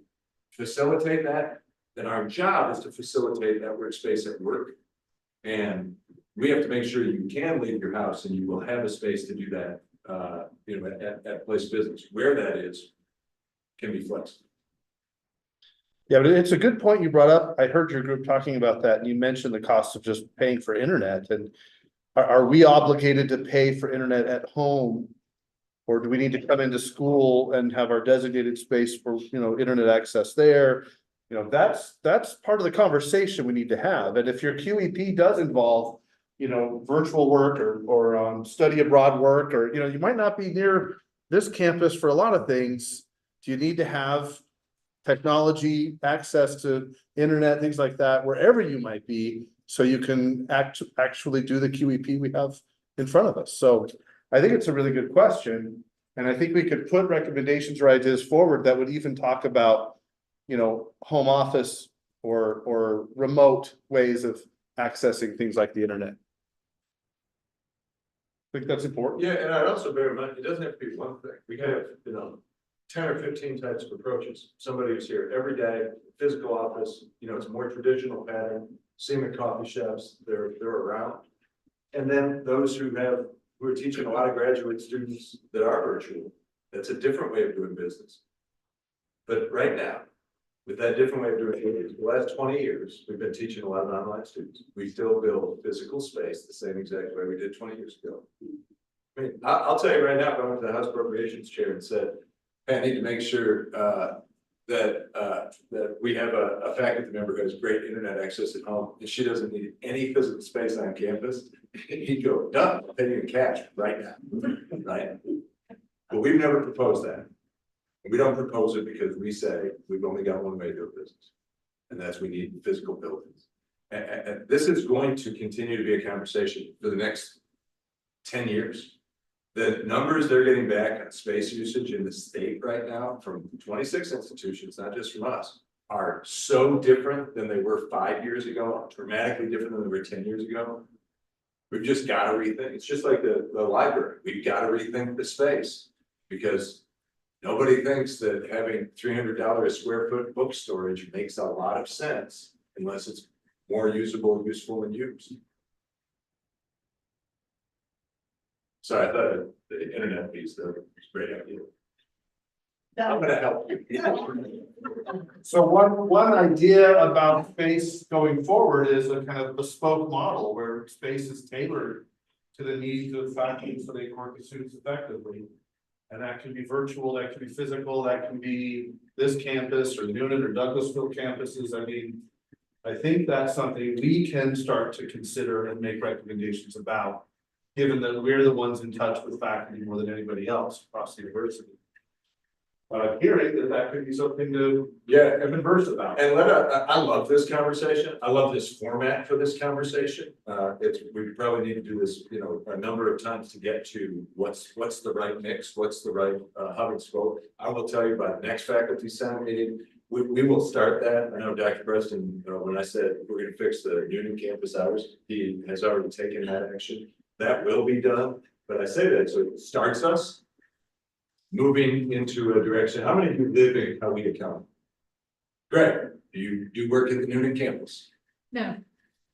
facilitate that, then our job is to facilitate that workspace at work. And we have to make sure you can leave your house and you will have a space to do that, at place of business. Where that is, can be flexible. Yeah, but it's a good point you brought up. I heard your group talking about that, and you mentioned the cost of just paying for internet. And are we obligated to pay for internet at home? Or do we need to come into school and have our designated space for, internet access there? That's part of the conversation we need to have. And if your QEP does involve, virtual work or study abroad work, or, you might not be near this campus for a lot of things. Do you need to have technology, access to internet, things like that, wherever you might be, so you can actually do the QEP we have in front of us? So I think it's a really good question. And I think we could put recommendations or ideas forward that would even talk about, home office or remote ways of accessing things like the internet. I think that's important. Yeah, and I'd also bear in mind, it doesn't have to be one thing. We have, 10 or 15 types of approaches. Somebody who's here every day, physical office, it's a more traditional pattern, same at coffee shops, they're around. And then those who are teaching a lot of graduate students that are virtual, that's a different way of doing business. But right now, with that different way of doing business, the last 20 years, we've been teaching a lot of online students. We still build physical space the same exact way we did 20 years ago. I mean, I'll tell you right now, if I went to the House Appropriations Chair and said, I need to make sure that we have a faculty member who has great internet access at home, and she doesn't need any physical space on campus, he'd go, done, I'll pay you in cash right now, right? But we've never proposed that. And we don't propose it because we say we've only got one way to do business, and that's we need physical buildings. And this is going to continue to be a conversation for the next 10 years. The numbers they're getting back on space usage in the state right now from 26 institutions, not just from us, are so different than they were 5 years ago, dramatically different than they were 10 years ago. We've just got to rethink. It's just like the library. We've got to rethink the space because nobody thinks that having $300 a square foot book storage makes a lot of sense unless it's more usable, useful, and used. So I thought the internet piece was a great idea. I'm gonna help you. So one idea about space going forward is a kind of bespoke model where space is tailored to the needs of faculty so they can work with students effectively. And that can be virtual, that can be physical, that can be this campus or Noonan or Douglasville campuses. I mean, I think that's something we can start to consider and make recommendations about, given that we're the ones in touch with faculty more than anybody else across the university. Hearing that could be something to converse about. And I love this conversation. I love this format for this conversation. We probably need to do this, a number of times to get to what's the right mix, what's the right hub and spoke. I will tell you by the next faculty senate meeting, we will start that. I know Dr. Preston, when I said we're gonna fix the Noonan campus hours, he has already taken that action. That will be done, but I say that, so it starts us moving into a direction. How many of you live in Coweta County? Greg, do you do work at the Noonan campus? No,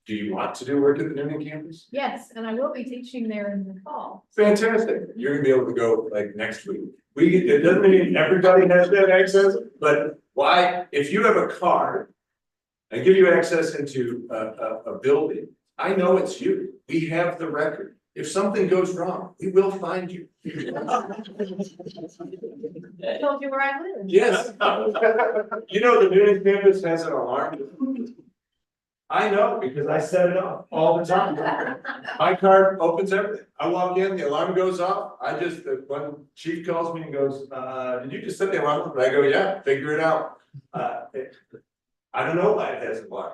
Do you want to do work at the Noonan campus? yes, and I will be teaching there in the fall. Fantastic. You're gonna be able to go like next week. It doesn't mean everybody has that access, but why, if you have a card. I give you access into a building, I know it's you. We have the record. If something goes wrong, we will find you. I told you where I live. Yes. You know, the Noonan campus has an alarm. I know because I set it up all the time. My card opens everything. I walk in, the alarm goes off. When chief calls me and goes, did you just set the alarm off? And I go, yeah, figure it out. I don't know why it has an alarm.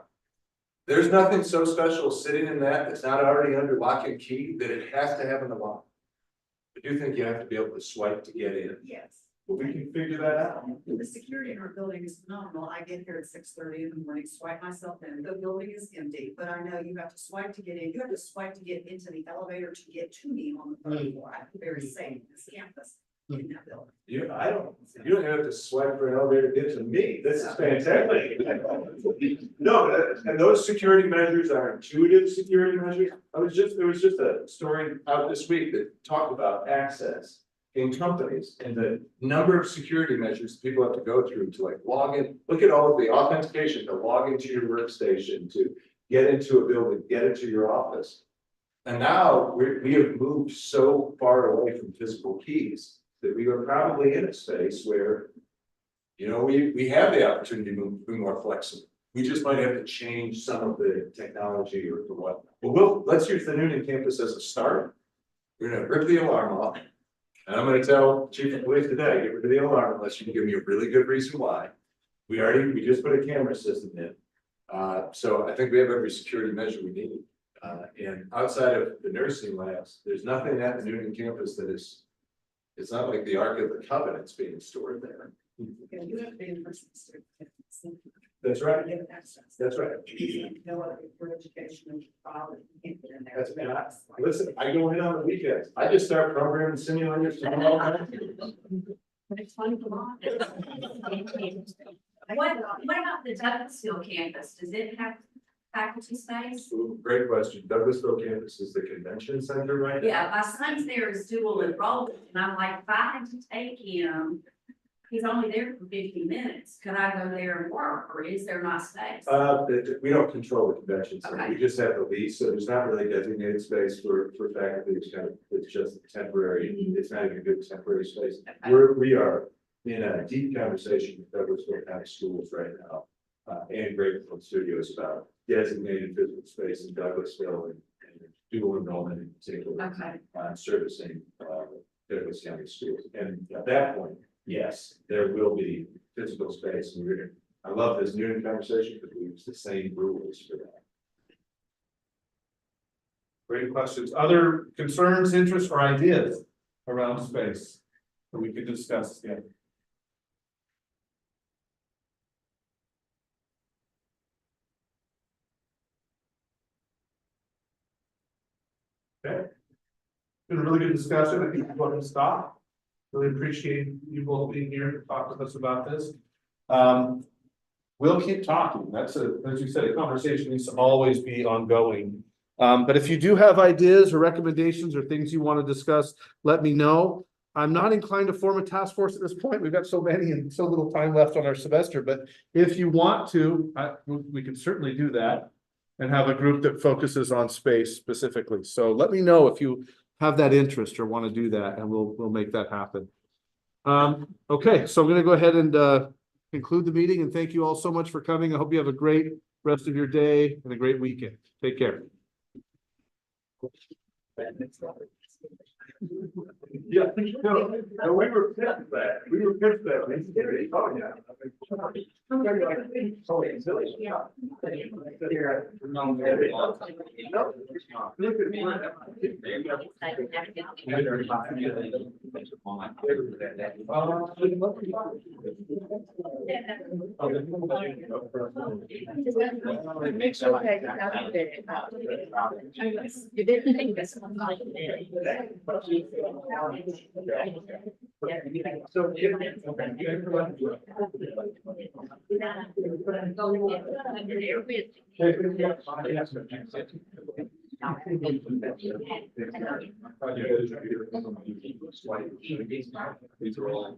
There's nothing so special sitting in that's not already under lock and key that it has to have an alarm. I do think you have to be able to swipe to get in. Yes. But we can figure that out. The security in our building is phenomenal. I get here at 6:30 in the morning, swipe myself in. The building is empty, but I know you have to swipe to get in. You have to swipe to get into the elevator to get to me on the third floor. I feel very safe in this campus in that building. You don't have to swipe for an elevator to get to me. This is fantastic. No, and those security measures are intuitive security measures. There was just a story out this week that talked about access in companies and the number of security measures people have to go through to like log in. Look at all of the authentication to log into your workstation, to get into a building, get into your office. And now we have moved so far away from physical keys that we are probably in a space where, we have the opportunity to be more flexible. We just might have to change some of the technology or what. But let's use the Noonan campus as a start. We're gonna rip the alarm off. And I'm gonna tell Chief of Police today, get rid of the alarm unless you can give me a really good reason why. We just put a camera system in. So I think we have every security measure we need. And outside of the nursing labs, there's nothing at the Noonan campus it's not like the Ark of the Covenant's being stored there. Yeah, you have to be in person. That's right. You have access. That's right. No other for education and college, you can't get in there. That's right. Listen, I go in on the weekends. I just start programming simulators tomorrow. It's fun to watch. What about the Douglasville campus? Does it have faculty space? Ooh, great question. Douglasville campus is the convention center right now. Yeah, my son's there is dual enrollment, and I'm like, if I had to take him, he's only there for 50 minutes. Could I go there and work, or is there not space? We don't control the convention center. Okay. We just have the lease, so there's not really designated space for faculty. It's just temporary. It's not even a good temporary space. Okay. We are in a deep conversation with Douglasville County Schools right now. And Great Flint Studios about designated physical space in Douglasville and dual enrollment in particular. Okay. Servicing Douglas County schools. And at that point, yes, there will be physical space. And I love this Noonan conversation because we use the same rules for that. Great questions. Other concerns, interests, or ideas around space that we could discuss? Yeah. Okay. Been a really good discussion. I think we're going to stop. Really appreciate you both being here to talk with us about this. We'll keep talking. As you said, a conversation needs to always be ongoing. But if you do have ideas or recommendations or things you want to discuss, let me know. I'm not inclined to form a task force at this point. We've got so many and so little time left on our semester, but if you want to, we can certainly do that and have a group that focuses on space specifically. So let me know if you have that interest or want to do that, and we'll make that happen. Okay, so I'm going to go ahead and conclude the meeting, and thank you all so much for coming. I hope you have a great rest of your day and a great weekend. Take care. Yeah, we were pitched that. Oh, yeah. You didn't think this one. These are all.